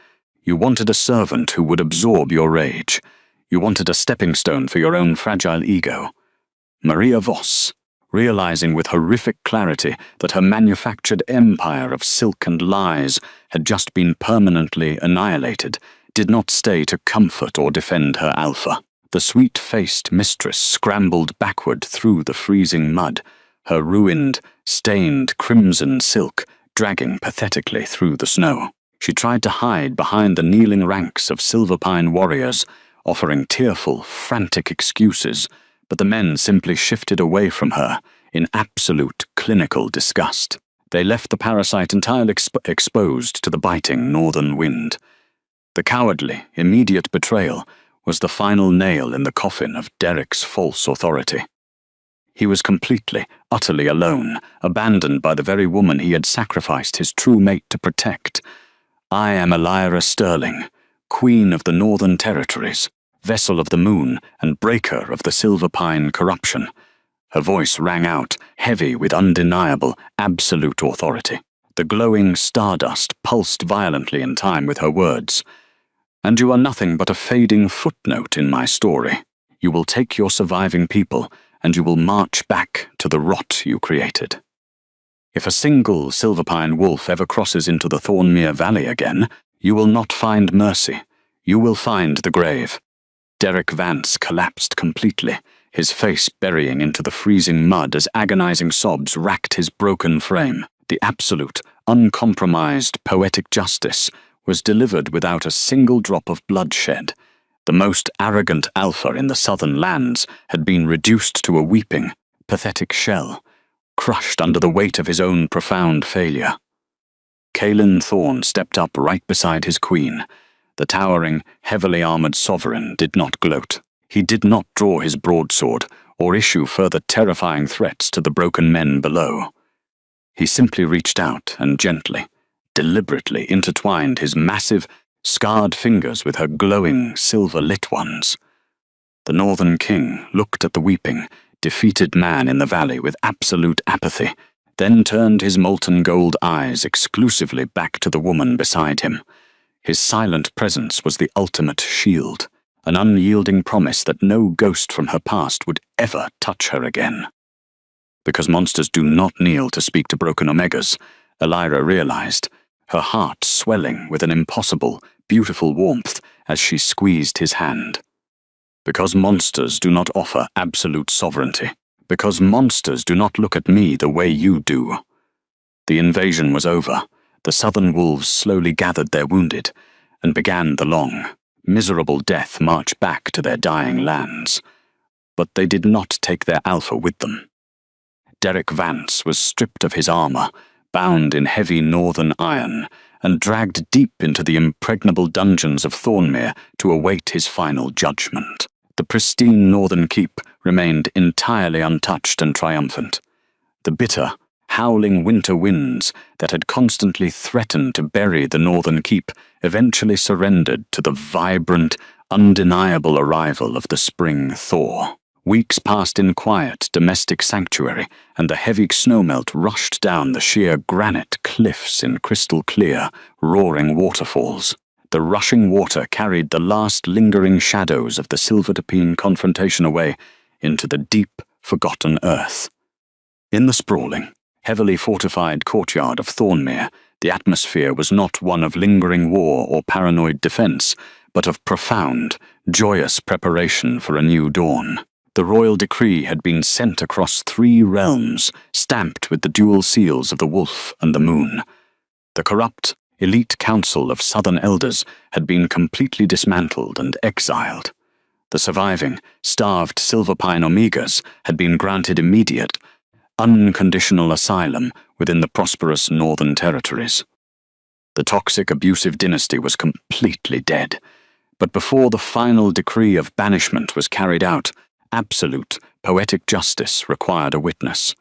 You wanted a servant who would absorb your rage. You wanted a stepping stone for your own fragile ego. Maria Voss, realizing with horrific clarity that her manufactured empire of silk and lies had just been permanently annihilated, did not stay to comfort or defend her alpha. The sweet-faced mistress scrambled backward through the freezing mud, her ruined, stained crimson silk dragging pathetically through the snow. She tried to hide behind the kneeling ranks of Silverpine warriors, offering tearful, frantic excuses, but the men simply shifted away from her in absolute clinical disgust. They left the parasite entirely exposed to the biting northern wind. The cowardly, immediate betrayal was the final nail in the coffin of Derek's false authority. He was completely, utterly alone, abandoned by the very woman he had sacrificed his true mate to protect. I am Elira Sterling, Queen of the Northern Territories, Vessel of the Moon, and Breaker of the Silverpine corruption. Her voice rang out, heavy with undeniable, absolute authority. The glowing stardust pulsed violently in time with her words. And you are nothing but a fading footnote in my story. You will take your surviving people, and you will march back to the rot you created. If a single Silverpine wolf ever crosses into the Thornmere Valley again, you will not find mercy. You will find the grave. Derek Vance collapsed completely, his face burying into the freezing mud as agonizing sobs racked his broken frame. The absolute, uncompromised poetic justice was delivered without a single drop of bloodshed. The most arrogant alpha in the southern lands had been reduced to a weeping, pathetic shell, crushed under the weight of his own profound failure. Caelan Thorne stepped up right beside his queen. The towering, heavily armored sovereign did not gloat. He did not draw his broadsword or issue further terrifying threats to the broken men below. He simply reached out and gently, deliberately intertwined his massive, scarred fingers with her glowing, silver-lit ones. The Northern King looked at the weeping, defeated man in the valley with absolute apathy, then turned his molten gold eyes exclusively back to the woman beside him. His silent presence was the ultimate shield, an unyielding promise that no ghost from her past would ever touch her again. Because monsters do not kneel to speak to broken Omegas, Elira realized, her heart swelling with an impossible, beautiful warmth as she squeezed his hand. Because monsters do not offer absolute sovereignty. Because monsters do not look at me the way you do. The invasion was over. The southern wolves slowly gathered their wounded and began the long, miserable death march back to their dying lands. But they did not take their alpha with them. Derek Vance was stripped of his armor, bound in heavy northern iron, and dragged deep into the impregnable dungeons of Thornmere to await his final judgment. The pristine northern keep remained entirely untouched and triumphant. The bitter, howling winter winds that had constantly threatened to bury the northern keep eventually surrendered to the vibrant, undeniable arrival of the spring thaw. Weeks passed in quiet, domestic sanctuary, and the heavy snowmelt rushed down the sheer granite cliffs in crystal-clear, roaring waterfalls. The rushing water carried the last lingering shadows of the Silverpine confrontation away into the deep, forgotten earth. In the sprawling, heavily fortified courtyard of Thornmere, the atmosphere was not one of lingering war or paranoid defense, but of profound, joyous preparation for a new dawn. The royal decree had been sent across 3 realms, stamped with the dual seals of the wolf and the moon. The corrupt, elite council of southern elders had been completely dismantled and exiled. The surviving, starved Silverpine Omegas had been granted immediate, unconditional asylum within the prosperous northern territories. The toxic, abusive dynasty was completely dead, but before the final decree of banishment was carried out, absolute, poetic justice required a witness.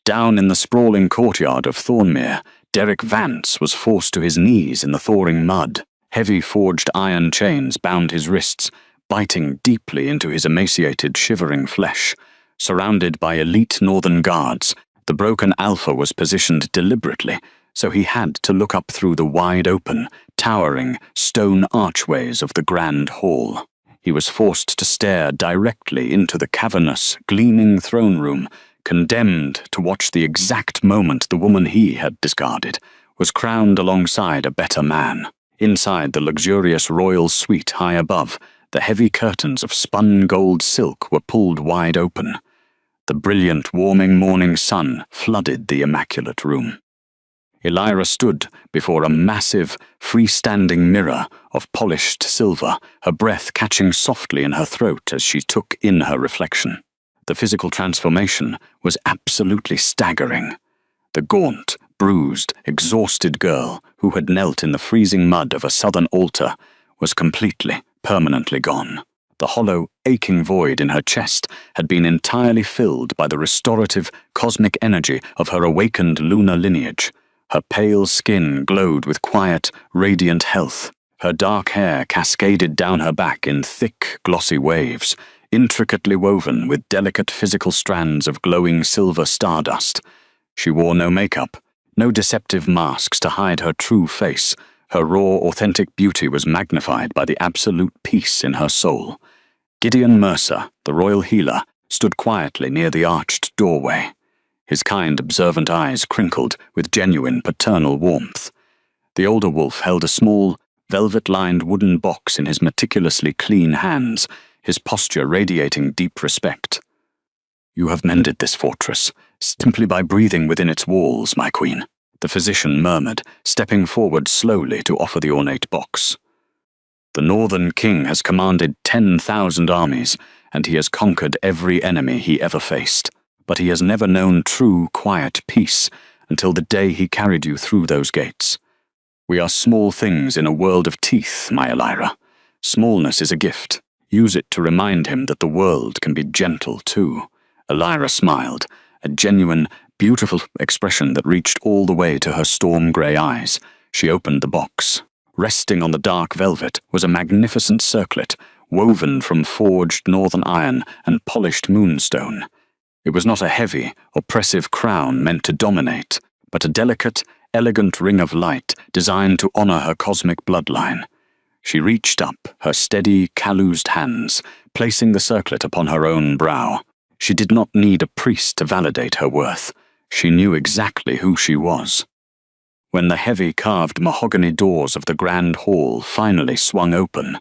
Down in the sprawling courtyard of Thornmere, Derek Vance was forced to his knees in the thawing mud. Heavy forged iron chains bound his wrists, biting deeply into his emaciated, shivering flesh. Surrounded by elite northern guards, the broken Alpha was positioned deliberately, so he had to look up through the wide-open, towering, stone archways of the Grand Hall. He was forced to stare directly into the cavernous, gleaming throne room, condemned to watch the exact moment the woman he had discarded was crowned alongside a better man. Inside the luxurious royal suite high above, the heavy curtains of spun gold silk were pulled wide open. The brilliant, warming morning sun flooded the immaculate room. Elira stood before a massive, freestanding mirror of polished silver, her breath catching softly in her throat as she took in her reflection. The physical transformation was absolutely staggering. The gaunt, bruised, exhausted girl who had knelt in the freezing mud of a southern altar was completely, permanently gone. The hollow, aching void in her chest had been entirely filled by the restorative, cosmic energy of her awakened lunar lineage. Her pale skin glowed with quiet, radiant health. Her dark hair cascaded down her back in thick, glossy waves, intricately woven with delicate physical strands of glowing silver stardust. She wore no makeup, no deceptive masks to hide her true face. Her raw, authentic beauty was magnified by the absolute peace in her soul. Gideon Mercer, the royal healer, stood quietly near the arched doorway. His kind, observant eyes crinkled with genuine paternal warmth. The older wolf held a small, velvet-lined wooden box in his meticulously clean hands, his posture radiating deep respect. "You have mended this fortress, simply by breathing within its walls, my queen," the physician murmured, stepping forward slowly to offer the ornate box. "The Northern King has commanded 10,000 armies, and he has conquered every enemy he ever faced. But he has never known true, quiet peace until the day he carried you through those gates. We are small things in a world of teeth, my Elira. Smallness is a gift. Use it to remind him that the world can be gentle too." Elira smiled, a genuine, beautiful expression that reached all the way to her storm-grey eyes. She opened the box. Resting on the dark velvet was a magnificent circlet, woven from forged northern iron and polished moonstone. It was not a heavy, oppressive crown meant to dominate, but a delicate, elegant ring of light designed to honor her cosmic bloodline. She reached up, her steady, calloused hands, placing the circlet upon her own brow. She did not need a priest to validate her worth. She knew exactly who she was. When the heavy carved mahogany doors of the Grand Hall finally swung open,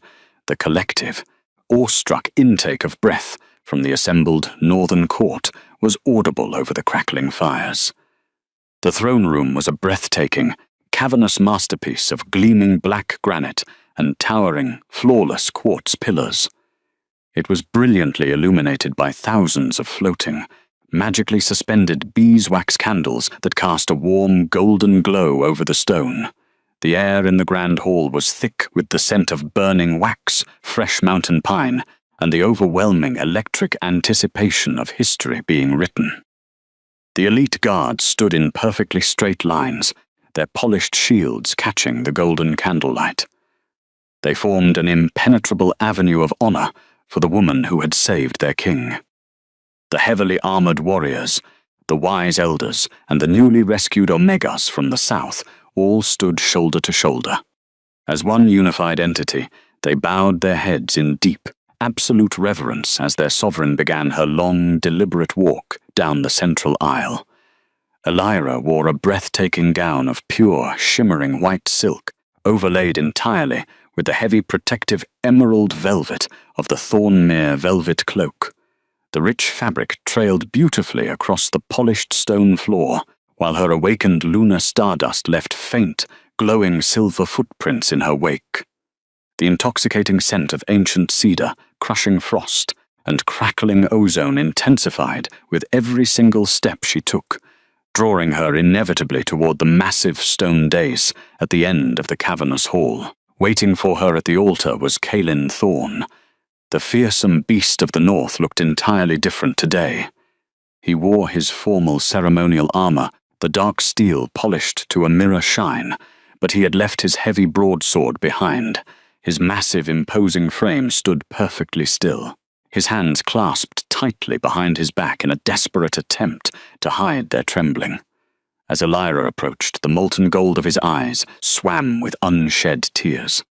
the collective, awestruck intake of breath from the assembled northern court was audible over the crackling fires. The throne room was a breathtaking, cavernous masterpiece of gleaming black granite and towering, flawless quartz pillars. It was brilliantly illuminated by thousands of floating, magically suspended beeswax candles that cast a warm, golden glow over the stone. The air in the Grand Hall was thick with the scent of burning wax, fresh mountain pine, and the overwhelming electric anticipation of history being written. The elite guards stood in perfectly straight lines, their polished shields catching the golden candlelight. They formed an impenetrable avenue of honor for the woman who had saved their king. The heavily armored warriors, the wise elders, and the newly rescued Omegas from the south all stood shoulder to shoulder. As one unified entity, they bowed their heads in deep, absolute reverence as their sovereign began her long, deliberate walk down the central aisle. Elira wore a breathtaking gown of pure, shimmering white silk, overlaid entirely with the heavy protective emerald velvet of the Thornmere velvet cloak. The rich fabric trailed beautifully across the polished stone floor, while her awakened lunar stardust left faint, glowing silver footprints in her wake. The intoxicating scent of ancient cedar, crushing frost, and crackling ozone intensified with every single step she took, drawing her inevitably toward the massive stone dais at the end of the cavernous hall. Waiting for her at the altar was Caelin Thorne. The fearsome beast of the north looked entirely different today. He wore his formal ceremonial armor, the dark steel polished to a mirror shine, but he had left his heavy broadsword behind. His massive, imposing frame stood perfectly still, his hands clasped tightly behind his back in a desperate attempt to hide their trembling. As Elira approached, the molten gold of his eyes swam with unshed tears.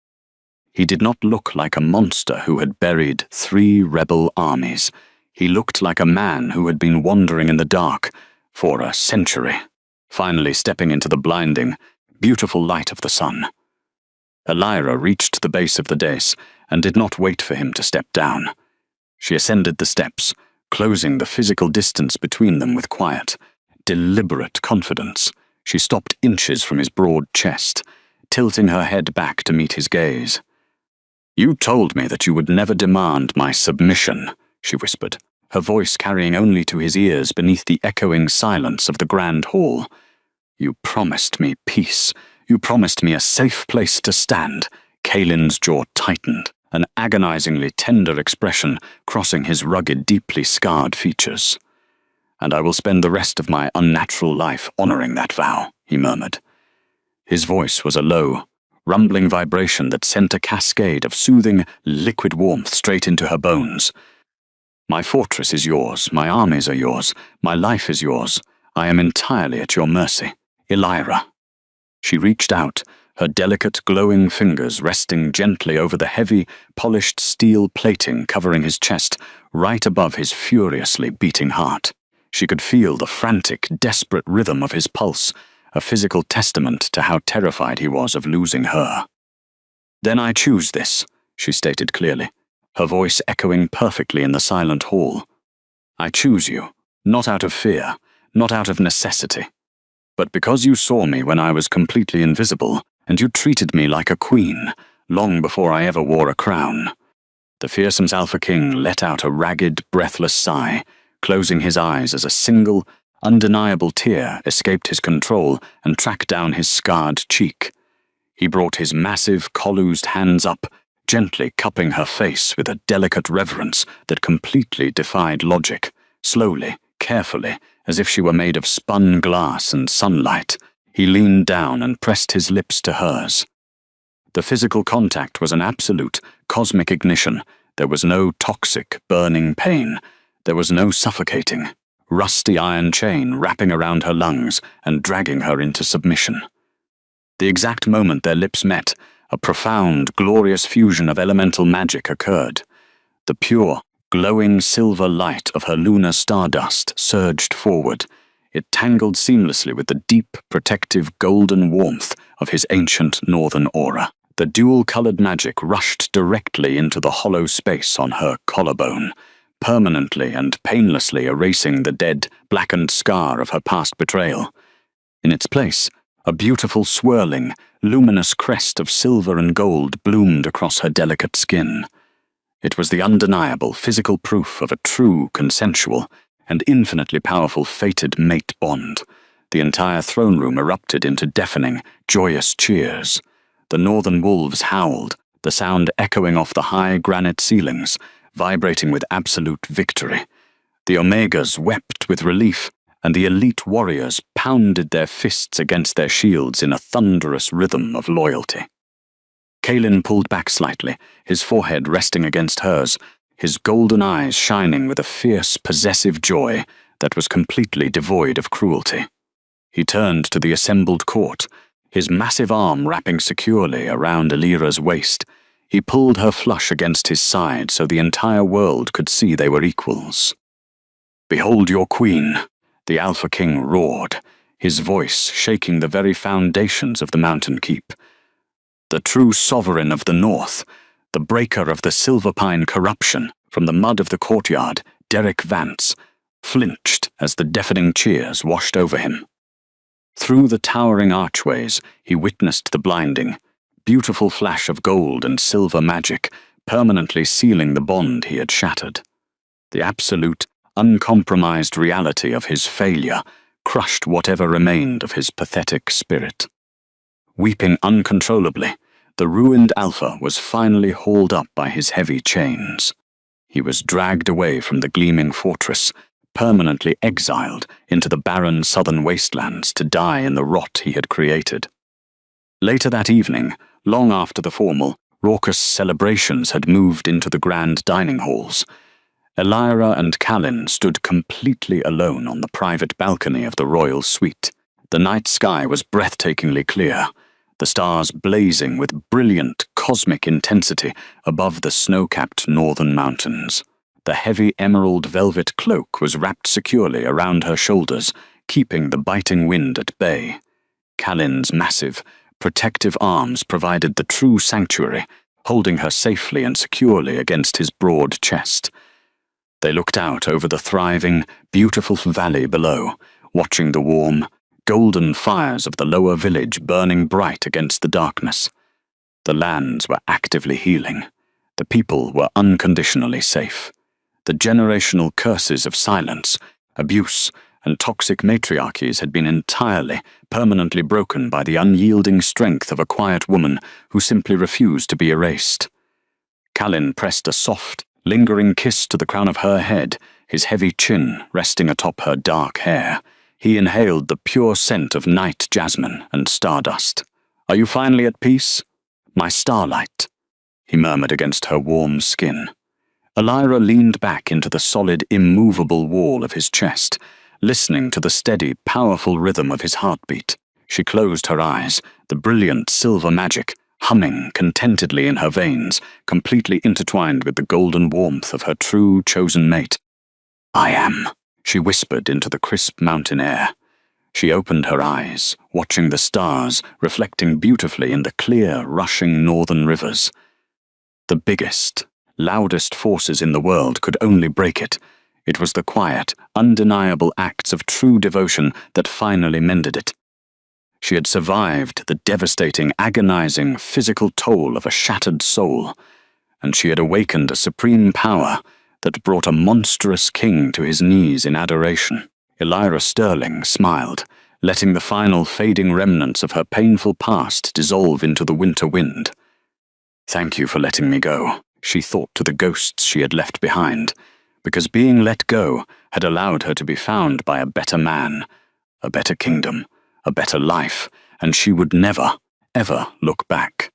He did not look like a monster who had buried 3 rebel armies. He looked like a man who had been wandering in the dark for a century, finally stepping into the blinding, beautiful light of the sun. Elira reached the base of the dais and did not wait for him to step down. She ascended the steps, closing the physical distance between them with quiet, deliberate confidence. She stopped inches from his broad chest, tilting her head back to meet his gaze. "You told me that you would never demand my submission," she whispered, her voice carrying only to his ears beneath the echoing silence of the grand hall. "You promised me peace. You promised me a safe place to stand." Kaelin's jaw tightened, an agonizingly tender expression crossing his rugged, deeply scarred features. "And I will spend the rest of my unnatural life honoring that vow," he murmured. His voice was a low, rumbling vibration that sent a cascade of soothing, liquid warmth straight into her bones. "My fortress is yours, my armies are yours, my life is yours. I am entirely at your mercy. Elira." She reached out, her delicate, glowing fingers resting gently over the heavy, polished steel plating covering his chest, right above his furiously beating heart. She could feel the frantic, desperate rhythm of his pulse, a physical testament to how terrified he was of losing her. "Then I choose this," she stated clearly, her voice echoing perfectly in the silent hall. "I choose you, not out of fear, not out of necessity, but because you saw me when I was completely invisible, and you treated me like a queen, long before I ever wore a crown." The fearsome Alpha King let out a ragged, breathless sigh, closing his eyes as a single, undeniable tear escaped his control and tracked down his scarred cheek. He brought his massive, collused hands up, gently cupping her face with a delicate reverence that completely defied logic. Slowly, carefully, as if she were made of spun glass and sunlight, he leaned down and pressed his lips to hers. The physical contact was an absolute, cosmic ignition. There was no toxic, burning pain. There was no suffocating, rusty iron chain wrapping around her lungs and dragging her into submission. The exact moment their lips met, a profound, glorious fusion of elemental magic occurred. The pure, glowing silver light of her lunar stardust surged forward. It tangled seamlessly with the deep, protective golden warmth of his ancient northern aura. The dual-colored magic rushed directly into the hollow space on her collarbone, permanently and painlessly erasing the dead, blackened scar of her past betrayal. In its place, a beautiful swirling, luminous crest of silver and gold bloomed across her delicate skin. It was the undeniable physical proof of a true, consensual, and infinitely powerful fated mate bond. The entire throne room erupted into deafening, joyous cheers. The northern wolves howled, the sound echoing off the high granite ceilings, vibrating with absolute victory. The Omegas wept with relief, and the elite warriors pounded their fists against their shields in a thunderous rhythm of loyalty. Kaelin pulled back slightly, his forehead resting against hers, his golden eyes shining with a fierce, possessive joy that was completely devoid of cruelty. He turned to the assembled court, his massive arm wrapping securely around Elira's waist. He pulled her flush against his side so the entire world could see they were equals. "Behold your queen," the Alpha King roared, his voice shaking the very foundations of the mountain keep. The true sovereign of the north, the breaker of the silver pine corruption, from the mud of the courtyard, Derek Vance, flinched as the deafening cheers washed over him. Through the towering archways, he witnessed the blinding, beautiful flash of gold and silver magic, permanently sealing the bond he had shattered. The absolute, uncompromised reality of his failure crushed whatever remained of his pathetic spirit. Weeping uncontrollably, the ruined Alpha was finally hauled up by his heavy chains. He was dragged away from the gleaming fortress, permanently exiled into the barren southern wastelands to die in the rot he had created. Later that evening, long after the formal, raucous celebrations had moved into the grand dining halls, Elira and Callan stood completely alone on the private balcony of the royal suite. The night sky was breathtakingly clear, the stars blazing with brilliant cosmic intensity above the snow-capped northern mountains. The heavy emerald velvet cloak was wrapped securely around her shoulders, keeping the biting wind at bay. Callan's massive, protective arms provided the true sanctuary, holding her safely and securely against his broad chest. They looked out over the thriving, beautiful valley below, watching the warm, golden fires of the lower village burning bright against the darkness. The lands were actively healing. The people were unconditionally safe. The generational curses of silence, abuse, and toxic matriarchies had been entirely, permanently broken by the unyielding strength of a quiet woman who simply refused to be erased. Callan pressed a soft, lingering kiss to the crown of her head, his heavy chin resting atop her dark hair. He inhaled the pure scent of night jasmine and stardust. "Are you finally at peace? My starlight," he murmured against her warm skin. Elira leaned back into the solid, immovable wall of his chest, listening to the steady, powerful rhythm of his heartbeat. She closed her eyes, the brilliant silver magic humming contentedly in her veins, completely intertwined with the golden warmth of her true chosen mate. "I am," she whispered into the crisp mountain air. She opened her eyes, watching the stars reflecting beautifully in the clear, rushing northern rivers. The biggest, loudest forces in the world could only break it. It was the quiet, undeniable acts of true devotion that finally mended it. She had survived the devastating, agonizing, physical toll of a shattered soul, and she had awakened a supreme power that brought a monstrous king to his knees in adoration. Elira Sterling smiled, letting the final fading remnants of her painful past dissolve into the winter wind. "Thank you for letting me go," she thought to the ghosts she had left behind, because being let go had allowed her to be found by a better man, a better kingdom, a better life, and she would never, ever look back.